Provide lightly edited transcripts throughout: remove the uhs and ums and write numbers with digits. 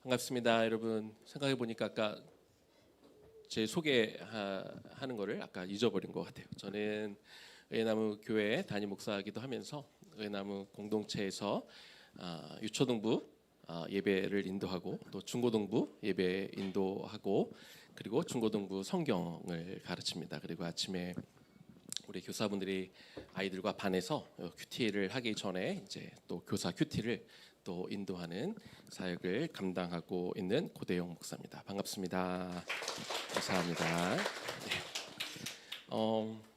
반갑습니다, 여러분. 생각해 보니까 아까 제 소개하는 거를 아까 잊어버린 것 같아요. 저는 의나무 교회 담임 목사이기도 하면서 의나무 공동체에서 유초등부 예배를 인도하고 또 중고등부 예배 인도하고 그리고 중고등부 성경을 가르칩니다. 그리고 아침에 우리 교사분들이 아이들과 반에서 큐티를 하기 전에 이제 또 교사 큐티를 또 인도하는 사역을 감당하고 있는 고대영 목사입니다. 반갑습니다. 감사합니다.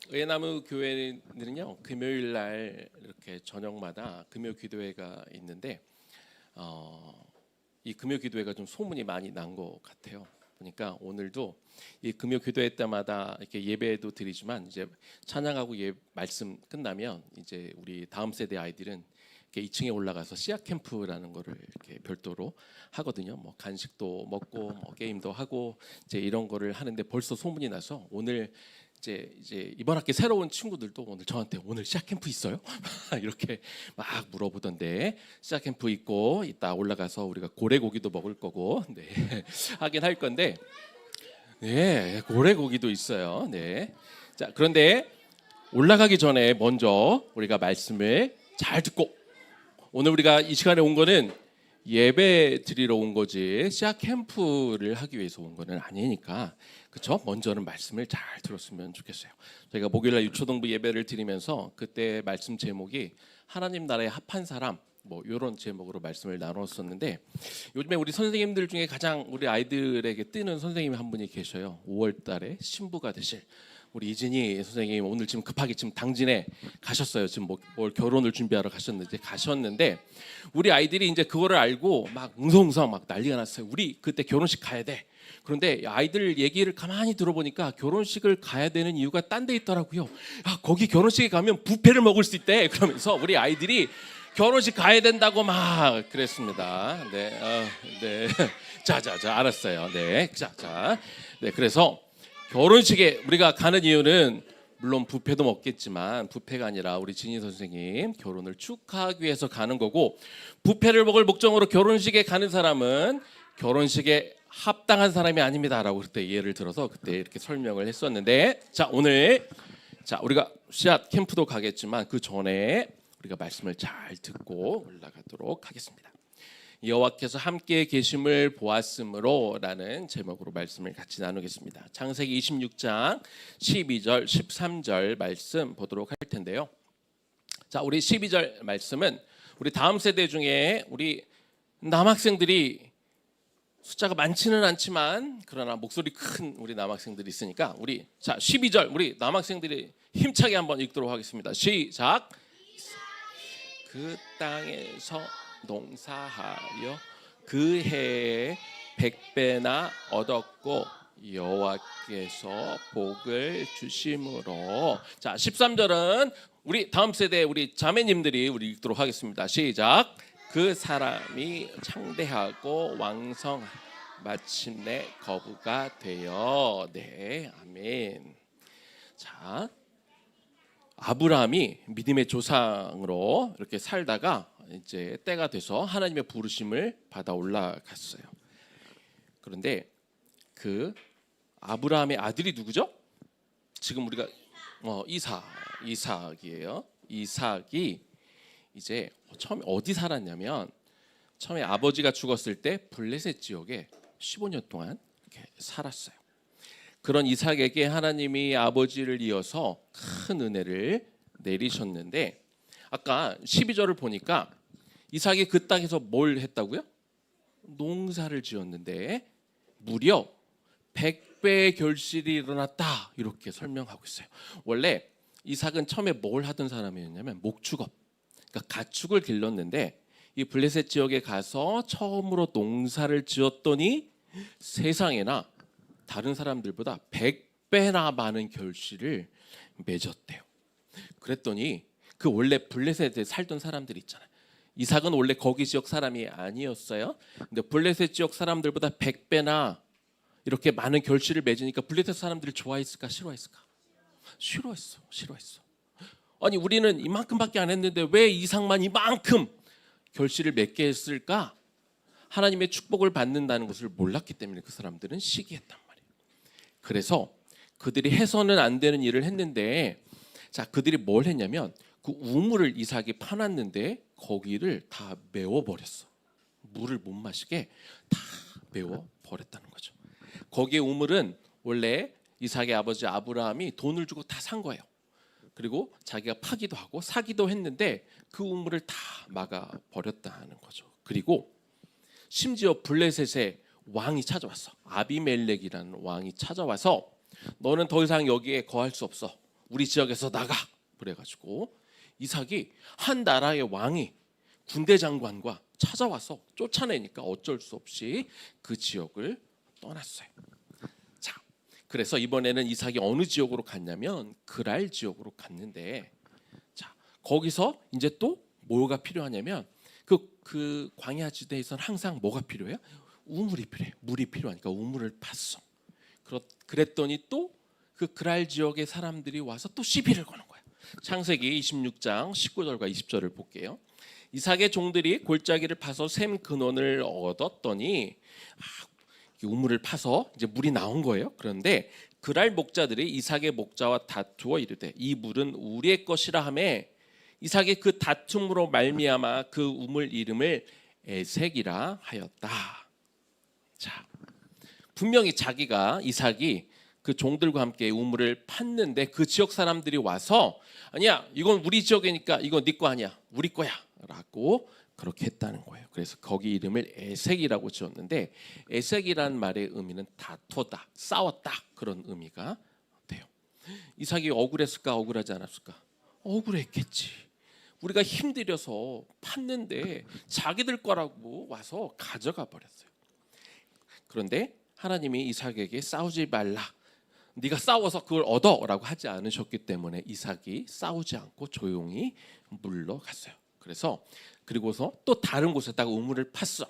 의나무 교회는요 금요일 날 이렇게 저녁마다 금요 기도회가 있는데 이 금요 기도회가 좀 소문이 많이 난 것 같아요. 보니까 오늘도 이 금요 기도회 때마다 이렇게 예배도 드리지만 이제 찬양하고 말씀 끝나면 이제 우리 다음 세대 아이들은 2층에 올라가서 씨앗 캠프라는 거를 이렇게 별도로 하거든요. 뭐 간식도 먹고 뭐 게임도 하고 이제 이런 거를 하는데 벌써 소문이 나서 오늘 이제 이번 학기 새로운 친구들도 오늘 저한테 오늘 씨앗 캠프 있어요? 이렇게 막 물어보던데 씨앗 캠프 있고 이따 올라가서 우리가 고래고기도 먹을 거고 네 하긴 할 건데 네 고래고기도 있어요. 네 자 그런데 올라가기 전에 먼저 우리가 말씀을 잘 듣고 오늘 우리가 이 시간에 온 거는 예배 드리러 온 거지 씨앗 캠프를 하기 위해서 온 거는 아니니까 그렇죠? 먼저는 말씀을 잘 들었으면 좋겠어요. 저희가 목요일날 유초등부 예배를 드리면서 그때 말씀 제목이 하나님 나라에 합한 사람 뭐 이런 제목으로 말씀을 나눴었는데 요즘에 우리 선생님들 중에 가장 우리 아이들에게 뜨는 선생님이 한 분이 계셔요. 5월달에 신부가 되실 우리 이진희 선생님 오늘 지금 급하게 지금 당진에 가셨어요. 지금 뭘 결혼을 준비하러 가셨는데 우리 아이들이 이제 그거를 알고 막 웅성웅성 막 난리가 났어요. 우리 그때 결혼식 가야 돼. 그런데 아이들 얘기를 가만히 들어보니까 결혼식을 가야 되는 이유가 딴 데 있더라고요. 거기 결혼식에 가면 뷔페를 먹을 수 있대. 그러면서 우리 아이들이 결혼식 가야 된다고 막 그랬습니다. 네, 네, 자, 알았어요. 네, 네, 그래서 결혼식에 우리가 가는 이유는 물론 뷔페도 먹겠지만 뷔페가 아니라 우리 진희 선생님 결혼을 축하하기 위해서 가는 거고 뷔페를 먹을 목적으로 결혼식에 가는 사람은 결혼식에 합당한 사람이 아닙니다라고 그때 예를 들어서 그때 이렇게 설명을 했었는데 자 오늘 우리가 씨앗 캠프도 가겠지만 그 전에 우리가 말씀을 잘 듣고 올라가도록 하겠습니다. 여호와께서 함께 계심을 보았으므로라는 제목으로 말씀을 같이 나누겠습니다. 창세기 26장 12절 13절 말씀 보도록 할 텐데요. 자, 우리 12절 말씀은 우리 다음 세대 중에 우리 남학생들이 숫자가 많지는 않지만 그러나 목소리 큰 우리 남학생들이 있으니까 우리 자 12절 우리 남학생들이 힘차게 한번 읽도록 하겠습니다. 시작. 그 땅에서 농사하여 그 해에 100배나 얻었고 여호와께서 복을 주심으로 자 13절은 우리 다음 세대 우리 자매님들이 우리 읽도록 하겠습니다. 시작. 그 사람이 창대하고 왕성한 마침내 거부가 되어 네 아멘. 자 아브라함이 믿음의 조상으로 이렇게 살다가 이제 때가 돼서 하나님의 부르심을 받아 올라갔어요. 그런데 그 아브라함의 아들이 누구죠? 지금 우리가 이삭이에요. 이삭이 이제 처음에 어디 살았냐면 처음에 아버지가 죽었을 때 블레셋 지역에 15년 동안 이렇게 살았어요. 그런 이삭에게 하나님이 아버지를 이어서 큰 은혜를 내리셨는데 아까 12절을 보니까 이삭이 그 땅에서 뭘 했다고요? 농사를 지었는데 무려 100배의 결실이 일어났다 이렇게 설명하고 있어요. 원래 이삭은 처음에 뭘 하던 사람이었냐면 목축업 그러니까 가축을 길렀는데 이 블레셋 지역에 가서 처음으로 농사를 지었더니 세상에나 다른 사람들보다 100배나 많은 결실을 맺었대요. 그랬더니 그 원래 블레셋에 살던 사람들 있잖아요. 이삭은 원래 거기 지역 사람이 아니었어요. 근데 블레셋 지역 사람들보다 100배나 이렇게 많은 결실을 맺으니까 블레셋 사람들이 좋아했을까 싫어했을까? 싫어했어. 아니 우리는 이만큼밖에 안 했는데 왜 이삭만 이만큼 결실을 맺게 했을까? 하나님의 축복을 받는다는 것을 몰랐기 때문에 그 사람들은 시기했단 말이에요. 그래서 그들이 해서는 안 되는 일을 했는데, 자, 그들이 뭘 했냐면 그 우물을 이삭이 파놨는데 거기를 다 메워버렸어. 물을 못 마시게 다 메워버렸다는 거죠. 거기에 우물은 원래 이삭의 아버지 아브라함이 돈을 주고 다 산 거예요. 그리고 자기가 파기도 하고 사기도 했는데 그 우물을 다 막아버렸다는 거죠. 그리고 심지어 블레셋의 왕이 찾아왔어. 아비멜렉이라는 왕이 찾아와서 너는 더 이상 여기에 거할 수 없어. 우리 지역에서 나가. 그래가지고 이삭이 한 나라의 왕이 군대 장관과 찾아와서 쫓아내니까 어쩔 수 없이 그 지역을 떠났어요. 자, 그래서 이번에는 이삭이 어느 지역으로 갔냐면 그랄 지역으로 갔는데, 자, 거기서 이제 또 뭐가 필요하냐면 그 광야 지대에서는 항상 뭐가 필요해요? 우물이 필요해. 물이 필요하니까 우물을 팠어. 그랬더니 또 그 그랄 지역의 사람들이 와서 또 시비를 거는 거야. 창세기 26장 19절과 20절을 볼게요. 이삭의 종들이 골짜기를 파서 샘 근원을 얻었더니 우물을 파서 이제 물이 나온 거예요. 그런데 그랄 목자들이 이삭의 목자와 다투어 이르되 이 물은 우리의 것이라 하매 이삭이 그 다툼으로 말미암아 그 우물 이름을 에색이라 하였다. 자, 분명히 이삭이 그 종들과 함께 우물을 팠는데 그 지역 사람들이 와서 아니야, 이건 우리 지역이니까 이거 네 거 아니야, 우리 거야 라고 그렇게 했다는 거예요. 그래서 거기 이름을 에색이라고 지었는데, 에색이라는 말의 의미는 다투다, 싸웠다, 그런 의미가 돼요. 이삭이 억울했을까, 억울하지 않았을까? 억울했겠지. 우리가 힘들여서 팠는데 자기들 거라고 와서 가져가 버렸어요. 그런데 하나님이 이삭에게 싸우지 말라, 네가 싸워서 그걸 얻어라고 하지 않으셨기 때문에 이삭이 싸우지 않고 조용히 물러갔어요. 그리고서 또 다른 곳에다가 우물을 팠어.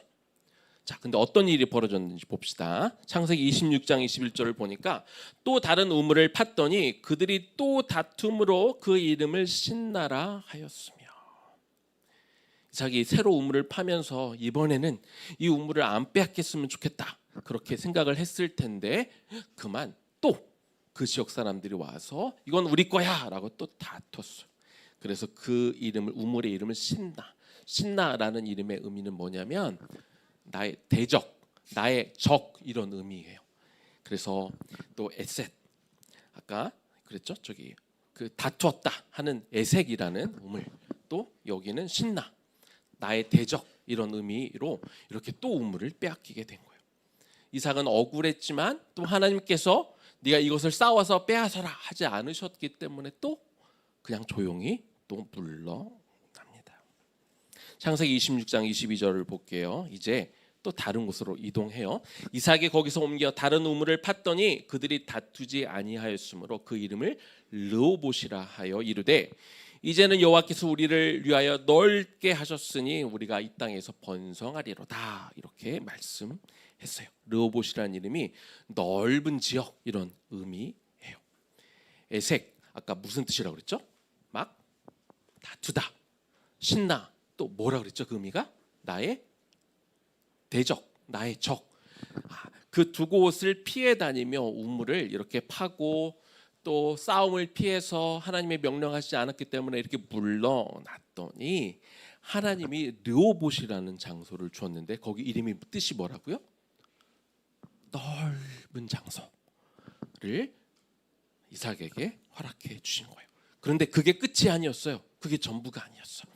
자, 근데 어떤 일이 벌어졌는지 봅시다. 창세기 26장 21절을 보니까 또 다른 우물을 팠더니 그들이 또 다툼으로 그 이름을 신나라 하였으며. 이삭이 새로 우물을 파면서 이번에는 이 우물을 안 빼앗겼으면 좋겠다, 그렇게 생각을 했을 텐데 그만 또 그 지역 사람들이 와서 이건 우리 거야 라고 또 다퉜어요. 그래서 그 이름을, 우물의 이름을 신나라는 이름의 의미는 뭐냐면 나의 대적, 나의 적, 이런 의미예요. 그래서 또 에셋, 아까 그랬죠, 저기 그 다투었다 하는 에색이라는 우물, 또 여기는 신나, 나의 대적, 이런 의미로 이렇게 또 우물을 빼앗기게 된 거예요. 이삭은 억울했지만 또 하나님께서 네가 이것을 싸워서 빼앗아라 하지 않으셨기 때문에 또 그냥 조용히 또 물러납니다. 창세기 26장 22절을 볼게요. 이제 또 다른 곳으로 이동해요. 이삭이 거기서 옮겨 다른 우물을 팠더니 그들이 다투지 아니하였으므로 그 이름을 르호봇이라 하여 이르되 이제는 여호와께서 우리를 위하여 넓게 하셨으니 우리가 이 땅에서 번성하리로다, 이렇게 말씀했어요. 르호봇이라는 이름이 넓은 지역, 이런 의미예요. 에색, 아까 무슨 뜻이라고 그랬죠? 막 다투다, 신나, 또 뭐라 그랬죠? 그 의미가 나의 대적, 나의 적. 그 두 곳을 피해 다니며 우물을 이렇게 파고 또 싸움을 피해서 하나님의 명령하시지 않았기 때문에 이렇게 물러났더니 하나님이 르호봇이라는 장소를 주었는데 거기 이름이 뜻이 뭐라고요? 넓은 장소를 이삭에게 허락해 주신 거예요. 그런데 그게 끝이 아니었어요. 그게 전부가 아니었어요.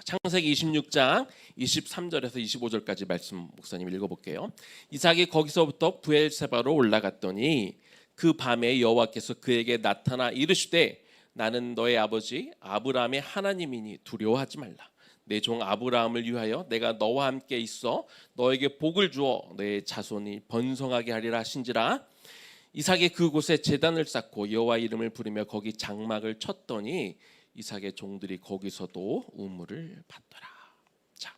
창세기 26장 23절에서 25절까지 말씀 목사님 읽어볼게요. 이삭이 거기서부터 브엘세바로 올라갔더니 그 밤에 여호와께서 그에게 나타나 이르시되 나는 너의 아버지 아브라함의 하나님이니 두려워하지 말라. 내 종 아브라함을 위하여 내가 너와 함께 있어 너에게 복을 주어 내 자손이 번성하게 하리라 하신지라. 이삭이 그곳에 제단을 쌓고 여호와 이름을 부르며 거기 장막을 쳤더니 이삭의 종들이 거기서도 우물을 팠더라. 자,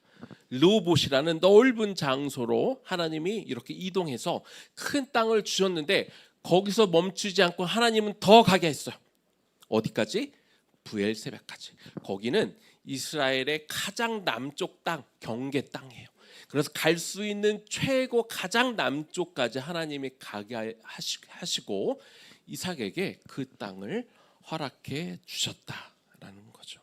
르호봇이라는 넓은 장소로 하나님이 이렇게 이동해서 큰 땅을 주셨는데 거기서 멈추지 않고 하나님은 더 가게 했어요. 어디까지? 브엘세바까지. 거기는 이스라엘의 가장 남쪽 땅, 경계 땅이에요. 그래서 갈 수 있는 최고 가장 남쪽까지 하나님이 가게 하시고 이삭에게 그 땅을 허락해 주셨다라는 거죠.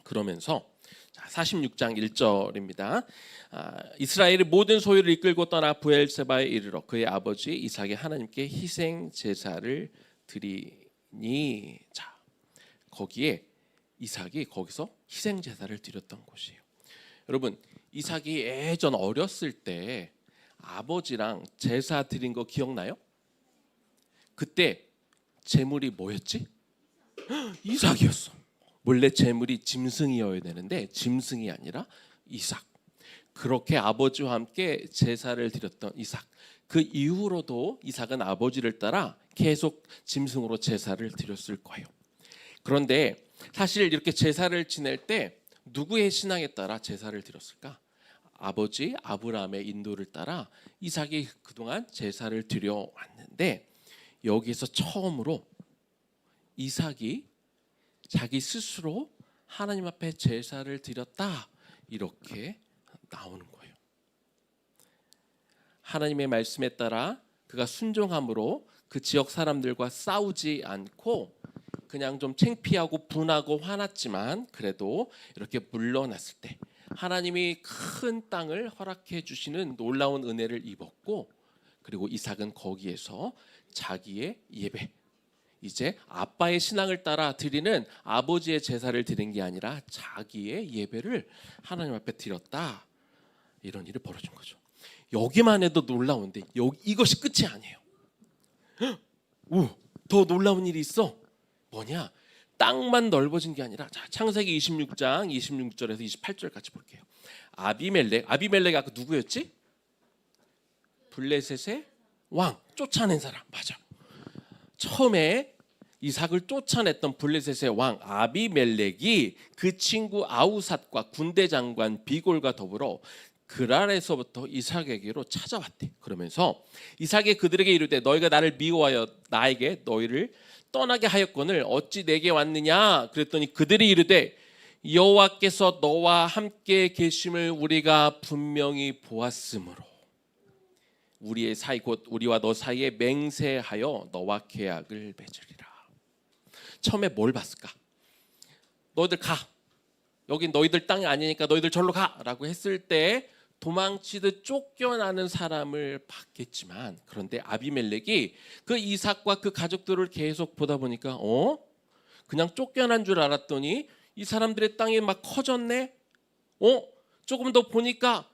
그러면서 46장 1절입니다. 이스라엘이 모든 소유를 이끌고 떠나 브엘세바에 이르러 그의 아버지 이삭의 하나님께 희생 제사를 드리니. 자, 거기에 이삭이 거기서 희생 제사를 드렸던 곳이에요. 여러분, 이삭이 예전 어렸을 때 아버지랑 제사 드린 거 기억나요? 그때 제물이 뭐였지? 이삭이었어. 원래 제물이 짐승이어야 되는데 짐승이 아니라 이삭. 그렇게 아버지와 함께 제사를 드렸던 이삭. 그 이후로도 이삭은 아버지를 따라 계속 짐승으로 제사를 드렸을 거예요. 그런데 사실 이렇게 제사를 지낼 때 누구의 신앙에 따라 제사를 드렸을까? 아버지 아브라함의 인도를 따라 이삭이 그동안 제사를 드려왔는데 여기서 처음으로 이삭이 자기 스스로 하나님 앞에 제사를 드렸다 이렇게 나오는 거예요. 하나님의 말씀에 따라 그가 순종함으로 그 지역 사람들과 싸우지 않고 그냥 좀 창피하고 분하고 화났지만 그래도 이렇게 물러났을 때 하나님이 큰 땅을 허락해 주시는 놀라운 은혜를 입었고, 그리고 이삭은 거기에서 자기의 예배, 이제 아빠의 신앙을 따라 드리는 아버지의 제사를 드린 게 아니라 자기의 예배를 하나님 앞에 드렸다. 이런 일이 벌어진 거죠. 여기만 해도 놀라운데 이것이 끝이 아니에요. 더 놀라운 일이 있어. 뭐냐? 땅만 넓어진 게 아니라, 자, 창세기 26장 26절에서 28절 같이 볼게요. 아비멜렉이 아까 누구였지? 블레셋의 왕, 쫓아낸 사람. 맞아. 처음에 이삭을 쫓아냈던 블레셋의 왕 아비멜렉이 그 친구 아우삿과 군대 장관 비골과 더불어 그랄에서부터 이삭에게로 찾아왔대. 그러면서 이삭이 그들에게 이르되 너희가 나를 미워하여 나에게 너희를 떠나게 하였거늘 어찌 내게 왔느냐? 그랬더니 그들이 이르되 여호와께서 너와 함께 계심을 우리가 분명히 보았으므로 우리의 사이 곧 우리와 너 사이에 맹세하여 너와 계약을 맺으리라. 처음에 뭘 봤을까? 너희들 가. 여긴 너희들 땅이 아니니까 너희들 절로 가라고 했을 때 도망치듯 쫓겨나는 사람을 봤겠지만, 그런데 아비멜렉이 그 이삭과 그 가족들을 계속 보다 보니까 그냥 쫓겨난 줄 알았더니 이 사람들의 땅이 막 커졌네. 조금 더 보니까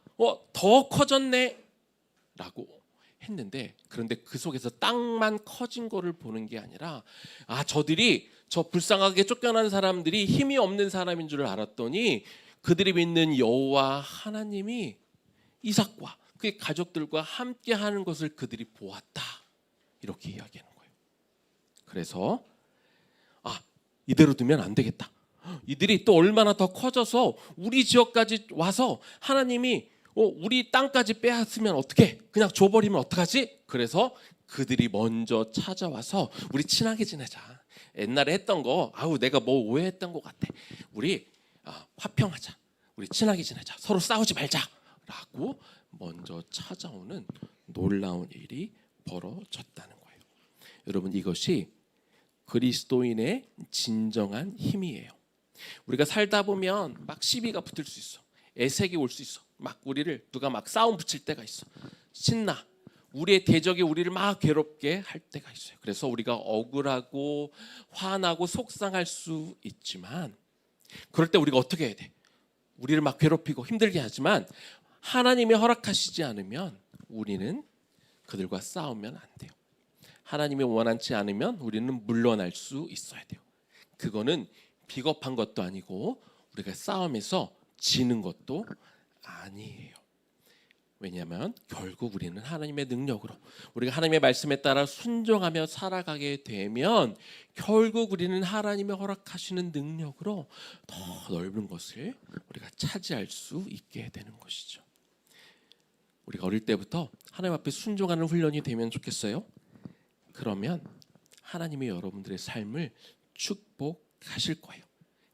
더 커졌네 라고 했는데, 그런데 그 속에서 땅만 커진 거를 보는 게 아니라 저들이 저 불쌍하게 쫓겨난 사람들이 힘이 없는 사람인 줄 알았더니 그들이 믿는 여호와 하나님이 이삭과 그의 가족들과 함께 하는 것을 그들이 보았다. 이렇게 이야기하는 거예요. 그래서 이대로 두면 안 되겠다. 이들이 또 얼마나 더 커져서 우리 지역까지 와서 하나님이 우리 땅까지 빼앗으면 어떡해? 그냥 줘버리면 어떡하지? 그래서 그들이 먼저 찾아와서 우리 친하게 지내자. 옛날에 했던 거 내가 뭐 오해했던 것 같아. 우리 화평하자. 우리 친하게 지내자. 서로 싸우지 말자 라고 먼저 찾아오는 놀라운 일이 벌어졌다는 거예요. 여러분, 이것이 그리스도인의 진정한 힘이에요. 우리가 살다 보면 막 시비가 붙을 수 있어. 애색이 올 수 있어. 막 우리를 누가 막 싸움 붙일 때가 있어. 신나. 우리의 대적이 우리를 막 괴롭게 할 때가 있어요. 그래서 우리가 억울하고 화나고 속상할 수 있지만, 그럴 때 우리가 어떻게 해야 돼? 우리를 막 괴롭히고 힘들게 하지만 하나님이 허락하시지 않으면 우리는 그들과 싸우면 안 돼요. 하나님이 원하지 않으면 우리는 물러날 수 있어야 돼요. 그거는 비겁한 것도 아니고 우리가 싸움에서 지는 것도 아니에요. 왜냐하면 결국 우리는 하나님의 능력으로, 우리가 하나님의 말씀에 따라 순종하며 살아가게 되면 결국 우리는 하나님의 허락하시는 능력으로 더 넓은 것을 우리가 차지할 수 있게 되는 것이죠. 우리가 어릴 때부터 하나님 앞에 순종하는 훈련이 되면 좋겠어요. 그러면 하나님이 여러분들의 삶을 축복하실 거예요.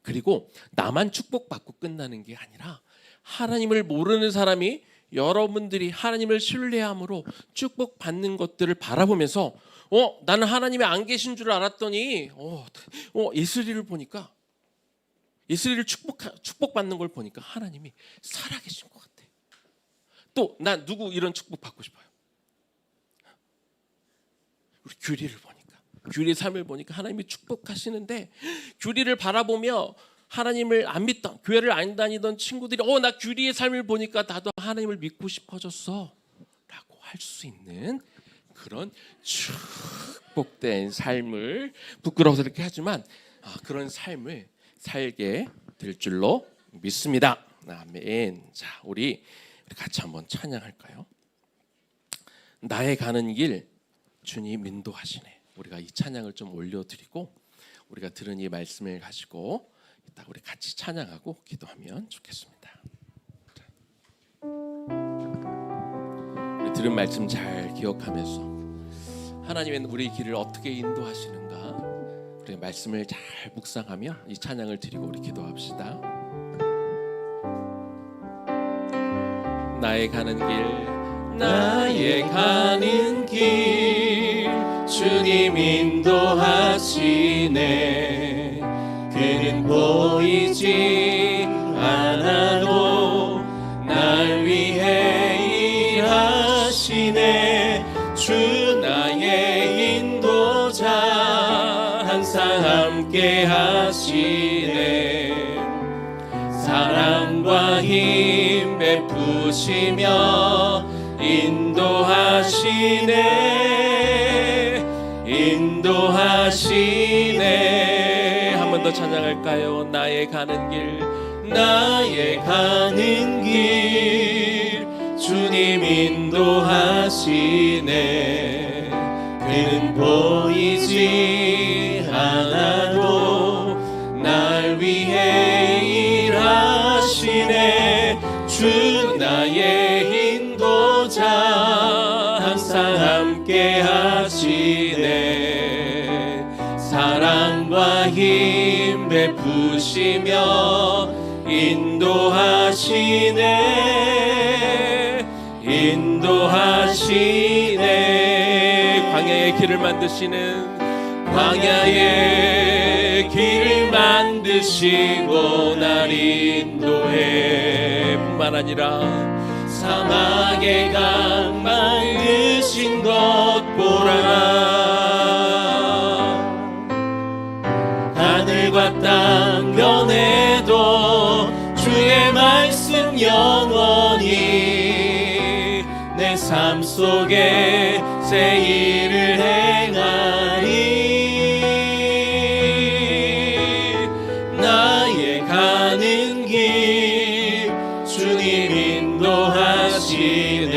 그리고 나만 축복받고 끝나는 게 아니라 하나님을 모르는 사람이 여러분들이 하나님을 신뢰함으로 축복받는 것들을 바라보면서 나는 하나님이 안 계신 줄 알았더니 예스리를 보니까 예스리를 축복받는 걸 보니까 하나님이 살아계신 것 같아. 또 난 누구 이런 축복 받고 싶어요? 우리 규리를 보니까, 규리의 삶을 보니까 하나님이 축복하시는데, 규리를 바라보며 하나님을 안 믿던, 교회를 안 다니던 친구들이 나 규리의 삶을 보니까 나도 하나님을 믿고 싶어졌어 라고 할 수 있는 그런 축복된 삶을, 부끄러워서 이렇게 하지만 그런 삶을 살게 될 줄로 믿습니다. 아멘. 자, 우리 같이 한번 찬양할까요? 나의 가는 길 주님 인도하시네. 우리가 이 찬양을 좀 올려드리고 우리가 들은 이 말씀을 가지고 이따 우리 같이 찬양하고 기도하면 좋겠습니다. 우리 들은 말씀 잘 기억하면서 하나님은 우리 길을 어떻게 인도하시는가, 우리 말씀을 잘 묵상하며 이 찬양을 드리고 우리 기도합시다. 나의 가는 길, 나의 가는 길 주님 인도하시네. 그는 보이지 않아도 날 위해 일하시네. 주 나의 인도자 항상 함께 하시네. 사랑과 힘 베푸시며 인도하시네. 인도하시네. 한 번 더 찬양할까요? 나의 가는 길, 나의 가는 길 주님 인도하시네. 그는 보이지 않아도 날 위해 일하시네. 주 나의 인도자 항상 함께 하시네. 사랑과 힘 베푸시며 인도하시네. 인도하시네. 광야의 길을 만드시는, 광야의 길을 만드시고 날 인도해. 뿐만 아니라 사막의 강 만드신 것 보라. 하늘과 땅 변해도 주의 말씀 영원히 내 삶 속에 새 일을 행하리. 나의 가는 길 주님 인도하시네.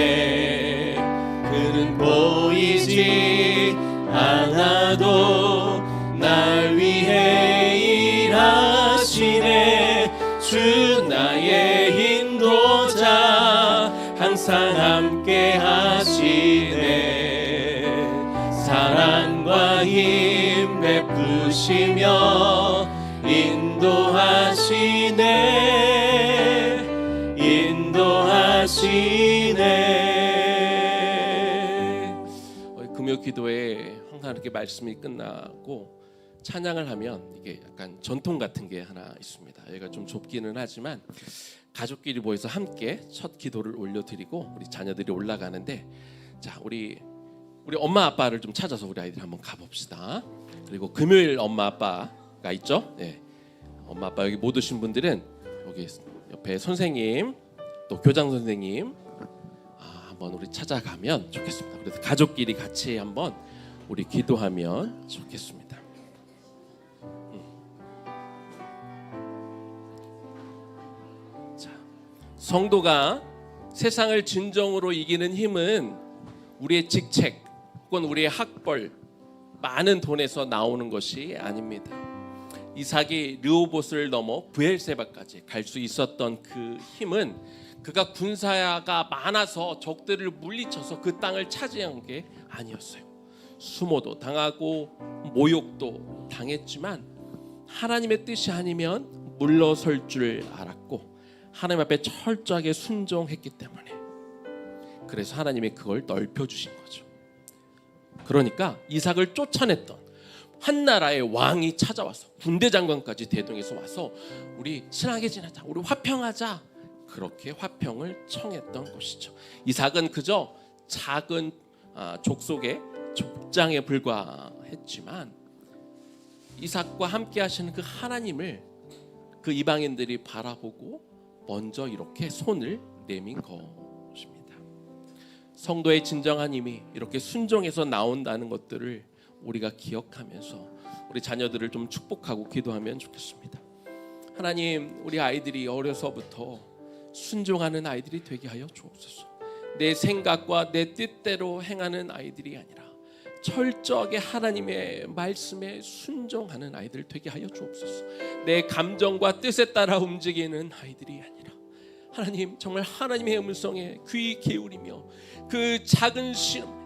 그는 보이지 않아도 날 위해 일하시네. 주 나의 인도자 항상 함께 하시네. 사랑과 힘 베푸시며 인도하시네. 인도하시네. 금요 기도에 항상 이렇게 말씀이 끝나고 찬양을 하면 이게 약간 전통 같은 게 하나 있습니다. 여기가 좀 좁기는 하지만 가족끼리 모여서 함께 첫 기도를 올려드리고 우리 자녀들이 올라가는데, 자, 우리 엄마 아빠를 좀 찾아서 우리 아이들이 한번 가봅시다. 그리고 금요일 엄마 아빠가 있죠. 네. 엄마 아빠 여기 못 오신 분들은 여기 옆에 선생님 또 교장 선생님 한번 우리 찾아가면 좋겠습니다. 그래서 가족끼리 같이 한번 우리 기도하면 좋겠습니다. 자, 성도가 세상을 진정으로 이기는 힘은 우리의 직책 혹은 우리의 학벌, 많은 돈에서 나오는 것이 아닙니다. 이삭이 르호봇을 넘어 브엘세바까지 갈 수 있었던 그 힘은 그가 군사가 많아서 적들을 물리쳐서 그 땅을 차지한 게 아니었어요. 수모도 당하고 모욕도 당했지만 하나님의 뜻이 아니면 물러설 줄 알았고, 하나님 앞에 철저하게 순종했기 때문에 그래서 하나님이 그걸 넓혀주신 거죠. 그러니까 이삭을 쫓아냈던 한 나라의 왕이 찾아와서 군대 장관까지 대동해서 와서 우리 친하게 지내자, 우리 화평하자, 그렇게 화평을 청했던 것이죠. 이삭은 그저 작은 족속의 족장에 불과했지만 이삭과 함께 하시는 그 하나님을 그 이방인들이 바라보고 먼저 이렇게 손을 내민 것입니다. 성도의 진정한 힘이 이렇게 순종해서 나온다는 것들을 우리가 기억하면서 우리 자녀들을 좀 축복하고 기도하면 좋겠습니다. 하나님, 우리 아이들이 어려서부터 순종하는 아이들이 되게 하여 주옵소서. 내 생각과 내 뜻대로 행하는 아이들이 아니라 철저하게 하나님의 말씀에 순종하는 아이들 되게 하여 주옵소서. 내 감정과 뜻에 따라 움직이는 아이들이 아니라 하나님, 정말 하나님의 음성에 귀 기울이며 그 작은 신음에도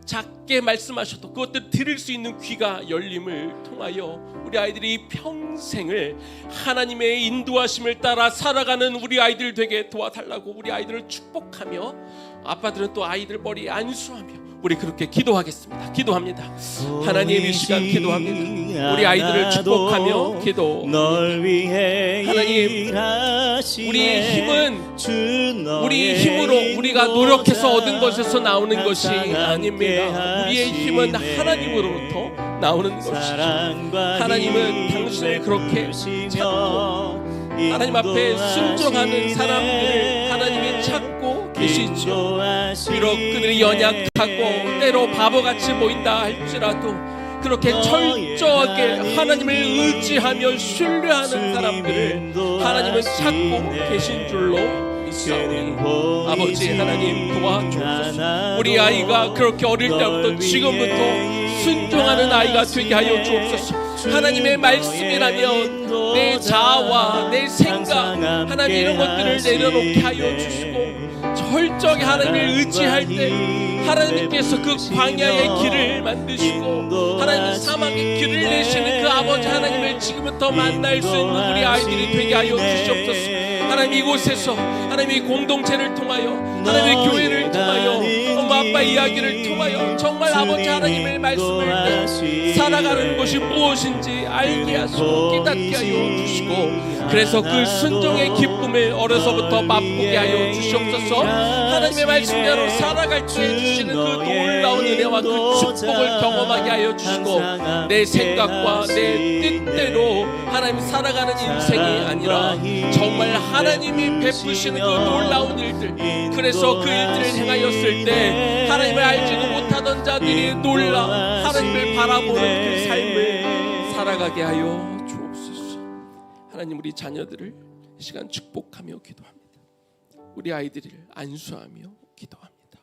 작게 말씀하셔도 그것들 들을 수 있는 귀가 열림을 통하여 우리 아이들이 평생을 하나님의 인도하심을 따라 살아가는 우리 아이들 되게 도와달라고 우리 아이들을 축복하며, 아빠들은 또 아이들 머리에 안수하며 우리 그렇게 기도하겠습니다. 기도합니다. 하나님, 이 시간 기도합니다. 우리 아이들을 축복하며 기도합니다. 하나님, 우리의 힘은 우리 힘으로 우리가 노력해서 얻은 것에서 나오는 것이 아닙니다. 우리의 힘은 하나님으로부터 나오는 것이죠. 하나님은 당신을 그렇게 찾고 하나님 앞에 순종하는 사람들을 하나님이 찾고 계시죠. 비록 그들이 연약하고 때로 바보같이 보인다 할지라도 그렇게 철저하게 하나님을 의지하며 신뢰하는 사람들을 하나님은 찾고 계신 줄로 믿사오니 아버지 하나님 도와주옵소서. 우리 아이가 그렇게 어릴 때부터 지금부터 순종하는 아이가 되게 하여 주옵소서. 하나님의 말씀이라면 내 자아와 내 생각, 하나님 이런 것들을 내려놓게 하여 주시고 철저하게 하나님을 의지할 때 하나님께서 그 광야의 길을 만드시고 하나님 사막의 길을 내시는 그 아버지 하나님을 지금부터 만날 수 있는 우리 아이들이 되게 하여 주시옵소서. 하나님, 이곳에서 하나님의 공동체를 통하여 하나님의 교회를 통하여 엄마 아빠 이야기를 통하여 정말 아버지 하나님의 말씀을 살아가는 것이 무엇인지 알게 하시고 깨닫게 하여 주시고, 그래서 그 순종의 기쁨을 어려서부터 맛보게 하여 주시옵소서. 하나님의 말씀대로 살아갈 때 주시는 그 놀라운 은혜와 그 축복을 경험하게 하여 주시고 내 생각과 내 뜻대로 하나님 살아가는 인생이 아니라 정말 하나님이 베푸시는 그 놀라운 일들, 그래서 그 일들을 행하였을 때 하나님을 알지도 못하던 자들이 놀라 하나님을 바라보는 그 삶을 살아가게 하여 주옵소서. 하나님, 우리 자녀들을 이 시간 축복하며 기도합니다. 우리 아이들을 안수하며 기도합니다.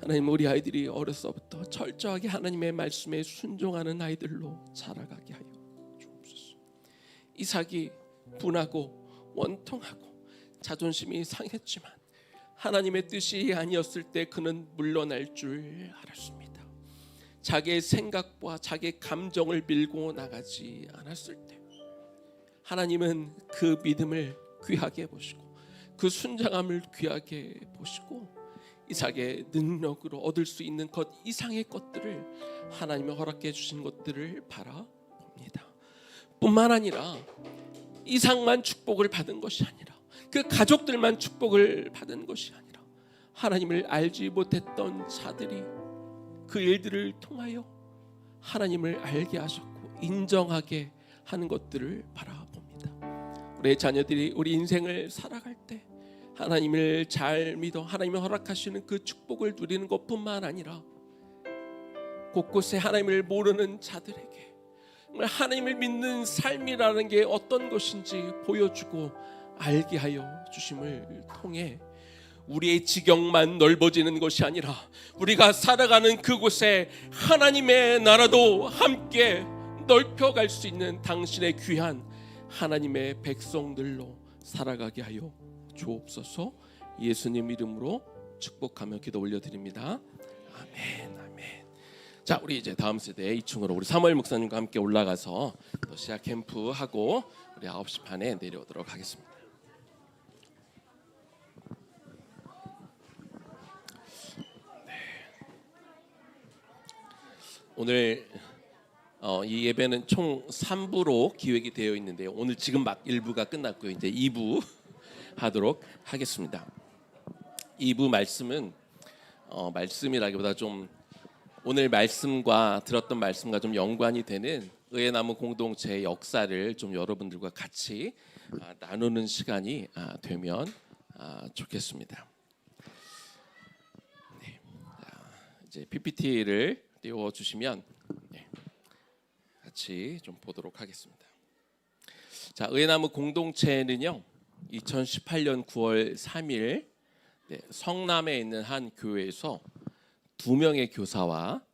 하나님, 우리 아이들이 어려서부터 철저하게 하나님의 말씀에 순종하는 아이들로 자라가게 하여 주옵소서. 이삭이 분하고 원통하고 자존심이 상했지만 하나님의 뜻이 아니었을 때 그는 물러날 줄 알았습니다. 자기의 생각과 자기의 감정을 밀고 나가지 않았을 때 하나님은 그 믿음을 귀하게 보시고 그 순장함을 귀하게 보시고 이삭의 능력으로 얻을 수 있는 것 이상의 것들을 하나님이 허락해 주신 것들을 바라봅니다. 뿐만 아니라 이삭만 축복을 받은 것이 아니라 그 가족들만 축복을 받은 것이 아니라 하나님을 알지 못했던 자들이 그 일들을 통하여 하나님을 알게 하셨고 인정하게 하는 것들을 바라봅니다. 우리 자녀들이 우리 인생을 살아갈 때 하나님을 잘 믿어 하나님이 허락하시는 그 축복을 누리는 것뿐만 아니라 곳곳에 하나님을 모르는 자들에게 하나님을 믿는 삶이라는 게 어떤 것인지 보여주고 알게 하여 주심을 통해 우리의 지경만 넓어지는 것이 아니라 우리가 살아가는 그곳에 하나님의 나라도 함께 넓혀갈 수 있는 당신의 귀한 하나님의 백성들로 살아가게 하여 주옵소서. 예수님 이름으로 축복하며 기도 올려드립니다. 아멘, 아멘. 자, 우리 이제 다음 세대 2층으로 우리 사무엘 목사님과 함께 올라가서 또 시작 캠프하고 우리 9시 반에 내려오도록 하겠습니다. 오늘 이 예배는 총 3부로 기획이 되어 있는데요. 오늘 지금 막 1부가 끝났고요. 이제 2부 하도록 하겠습니다. 2부 말씀은 말씀이라기보다 좀 오늘 말씀과 들었던 말씀과 좀 연관이 되는 의회나무 공동체의 역사를 좀 여러분들과 같이 나누는 시간이 되면 좋겠습니다. 네. 이제 PPT를 띄워주시면 같이 좀 보도록 하겠습니다. 자, 의회나무 공동체는요, 2018년 9월 3일 성남에 있는 한 교회에서 2명의 교사와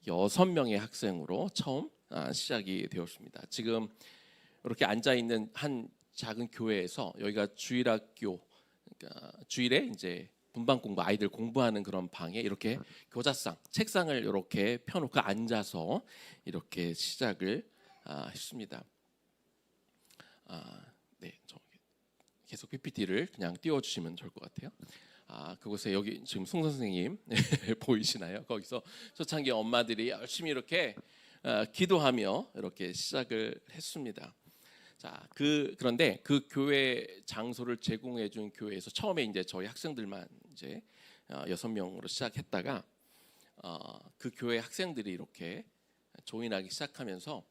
6명의 학생으로 처음 시작이 되었습니다. 지금 이렇게 앉아 있는 한 작은 교회에서 여기가 주일학교, 그러니까 주일에 이제 분반 공부, 아이들 공부하는 그런 방에 이렇게 교자상, 책상을 이렇게 펴놓고 앉아서 이렇게 시작을 했습니다. 네, 계속 PPT를 그냥 띄워주시면 좋을 것 같아요. 그곳에 여기 지금 송 선생님 보이시나요? 거기서 초창기 엄마들이 열심히 이렇게 기도하며 이렇게 시작을 했습니다. 자, 그런데 그 교회 장소를 제공해 준 교회에서 처음에 이제 저희 학생들만 이제 6명으로 시작했다가 그 교회 학생들이 이렇게 조인하기 시작하면서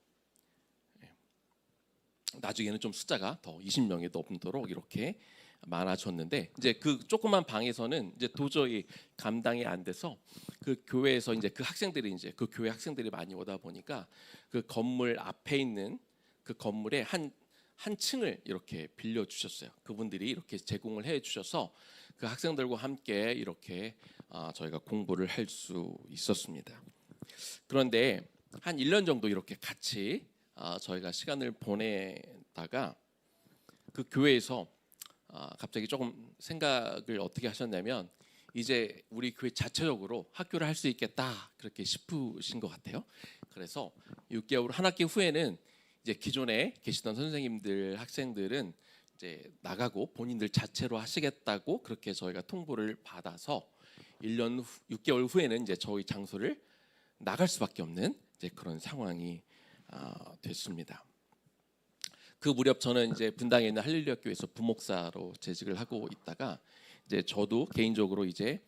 나중에는 좀 숫자가 더 20명이 넘도록 이렇게 많아졌는데, 이제 그 조그만 방에서는 이제 도저히 감당이 안 돼서 그 교회에서 이제 그 학생들이 이제 그 교회 학생들이 많이 오다 보니까 그 건물 앞에 있는 그 건물에 한 층을 이렇게 빌려 주셨어요. 그분들이 이렇게 제공을 해 주셔서 그 학생들과 함께 이렇게 저희가 공부를 할 수 있었습니다. 그런데 한 1년 정도 이렇게 같이 저희가 시간을 보내다가 그 교회에서 갑자기 조금 생각을 어떻게 하셨냐면, 이제 우리 교회 자체적으로 학교를 할 수 있겠다 그렇게 싶으신 것 같아요. 그래서 6개월 한 학기 후에는 이제 기존에 계시던 선생님들, 학생들은 이제 나가고 본인들 자체로 하시겠다고 그렇게 저희가 통보를 받아서 6개월 후에는 이제 저희 장소를 나갈 수밖에 없는 이제 그런 상황이 됐습니다. 그 무렵 저는 이제 분당에 있는 할렐루야 교회에서 부목사로 재직을 하고 있다가 이제 저도 개인적으로 이제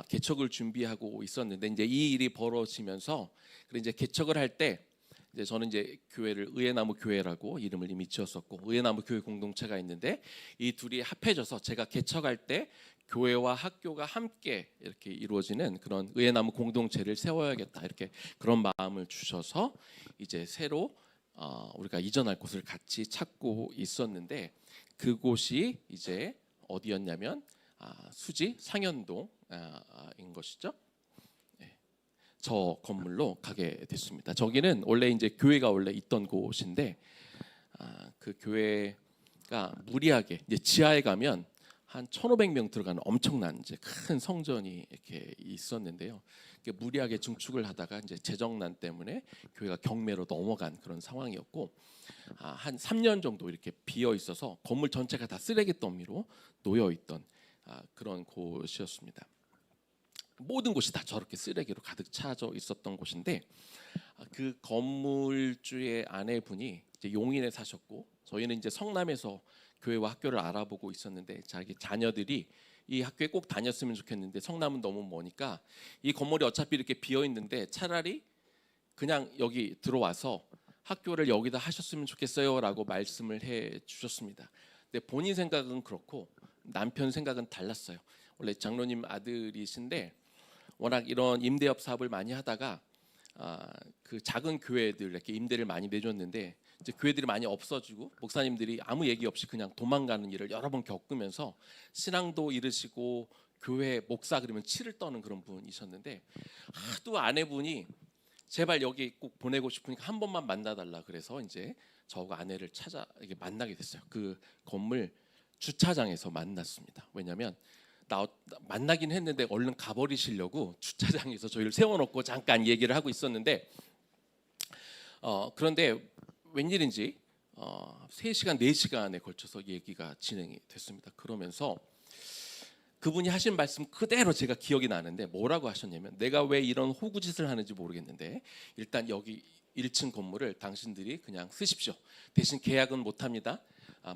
개척을 준비하고 있었는데, 이제 이 일이 벌어지면서 그래 이제 개척을 할 때 이제 저는 이제 교회를 의회나무 교회라고 이름을 이미 지었었고, 의회나무 교회 공동체가 있는데 이 둘이 합해져서 제가 개척할 때 교회와 학교가 함께 이렇게 이루어지는 그런 의회나무 공동체를 세워야겠다, 이렇게 그런 마음을 주셔서 이제 새로 우리가 이전할 곳을 같이 찾고 있었는데, 그곳이 이제 어디였냐면 수지 상현동인 것이죠. 저 건물로 가게 됐습니다. 저기는 원래 이제 교회가 원래 있던 곳인데 그 교회가 무리하게 이제 지하에 가면 한 1,500명 들어가는 엄청난 이제 큰 성전이 이렇게 있었는데요. 무리하게 증축을 하다가 이제 재정난 때문에 교회가 경매로 넘어간 그런 상황이었고, 한 3년 정도 이렇게 비어 있어서 건물 전체가 다 쓰레기 더미로 놓여 있던 그런 곳이었습니다. 모든 곳이 다 저렇게 쓰레기로 가득 차져 있었던 곳인데, 그 건물주의 아내분이 이제 용인에 사셨고, 저희는 이제 성남에서 교회와 학교를 알아보고 있었는데 자기 자녀들이 이 학교에 꼭 다녔으면 좋겠는데 성남은 너무 머니까 이 건물이 어차피 이렇게 비어 있는데 차라리 그냥 여기 들어와서 학교를 여기다 하셨으면 좋겠어요라고 말씀을 해 주셨습니다. 근데 본인 생각은 그렇고 남편 생각은 달랐어요. 원래 장로님 아들이신데 워낙 이런 임대업 사업을 많이 하다가 그 작은 교회들 이렇게 임대를 많이 내줬는데 이제 교회들이 많이 없어지고 목사님들이 아무 얘기 없이 그냥 도망가는 일을 여러 번 겪으면서 신앙도 잃으시고 교회 목사 그러면 치를 떠는 그런 분이셨는데, 하도 아내분이 제발 여기 꼭 보내고 싶으니까 한 번만 만나달라 그래서 이제 저하고 아내를 찾아 이게 만나게 됐어요. 그 건물 주차장에서 만났습니다. 왜냐하면 만나긴 했는데 얼른 가버리시려고 주차장에서 저희를 세워놓고 잠깐 얘기를 하고 있었는데, 그런데 웬일인지 3시간 4시간에 걸쳐서 얘기가 진행이 됐습니다. 그러면서 그분이 하신 말씀 그대로 제가 기억이 나는데 뭐라고 하셨냐면, 내가 왜 이런 호구짓을 하는지 모르겠는데 일단 여기 1층 건물을 당신들이 그냥 쓰십시오. 대신 계약은 못합니다.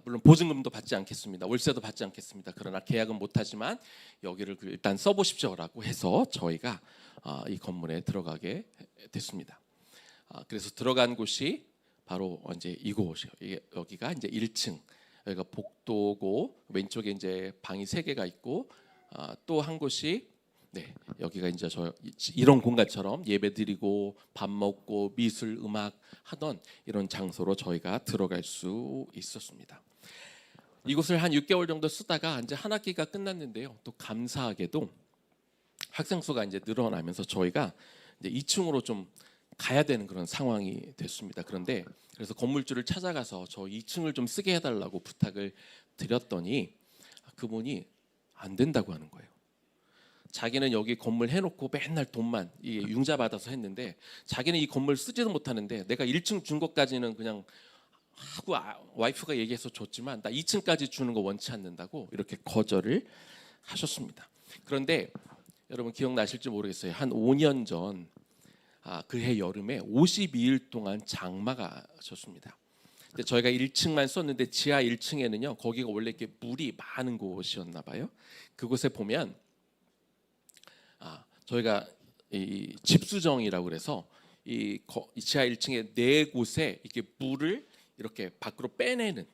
물론 보증금도 받지 않겠습니다. 월세도 받지 않겠습니다. 그러나 계약은 못하지만 여기를 일단 써보십시오라고 해서 저희가 이 건물에 들어가게 됐습니다. 그래서 들어간 곳이 바로 이제 이곳이에요. 여기가 이제 1층. 여기가 복도고 왼쪽에 이제 방이 3개가 있고 또 한 곳이 여기가 이제 저 이런 공간처럼 예배드리고 밥 먹고 미술 음악 하던 이런 장소로 저희가 들어갈 수 있었습니다. 이곳을 한 6개월 정도 쓰다가 이제 한 학기가 끝났는데요. 또 감사하게도 학생 수가 이제 늘어나면서 저희가 이제 2층으로 좀 가야 되는 그런 상황이 됐습니다. 그런데 그래서 건물주를 찾아가서 저 2층을 좀 쓰게 해달라고 부탁을 드렸더니 그분이 안 된다고 하는 거예요. 자기는 여기 건물 해놓고 맨날 돈만 융자 받아서 했는데 자기는 이 건물 쓰지도 못하는데 내가 1층 준 것까지는 그냥 하고 와이프가 얘기해서 줬지만 나 2층까지 주는 거 원치 않는다고 이렇게 거절을 하셨습니다. 그런데 여러분 기억나실지 모르겠어요. 한 5년 전 그해 여름에 52일 동안 장마가 졌습니다. 근데 저희가 1층만 썼는데 지하 1층에는요 거기가 원래 이렇게 물이 많은 곳이었나 봐요. 그곳에 보면 저희가 이 집수정이라고 그래서 이 지하 1층에 4곳에 이렇게 물을 이렇게 밖으로 빼내는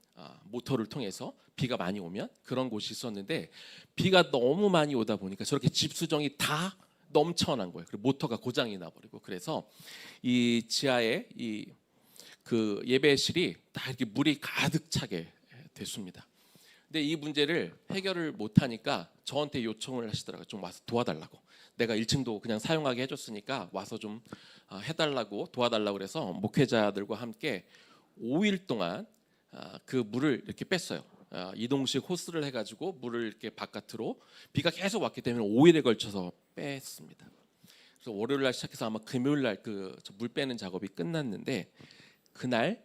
모터를 통해서 비가 많이 오면 그런 곳이 있었는데 비가 너무 많이 오다 보니까 저렇게 집수정이 다 넘쳐난 거예요. 그리고 모터가 고장이 나버리고 그래서 이 지하에 그 예배실이 다 이렇게 물이 가득 차게 됐습니다. 근데 이 문제를 해결을 못하니까 저한테 요청을 하시더라고요. 좀 와서 도와달라고. 내가 1층도 그냥 사용하게 해줬으니까 와서 좀 해달라고 도와달라고 그래서 목회자들과 함께 5일 동안 그 물을 이렇게 뺐어요. 이동식 호스를 해가지고 물을 이렇게 바깥으로 비가 계속 왔기 때문에 5일에 걸쳐서 뺐습니다. 그래서 월요일 날 시작해서 아마 금요일 날 그 물 빼는 작업이 끝났는데 그날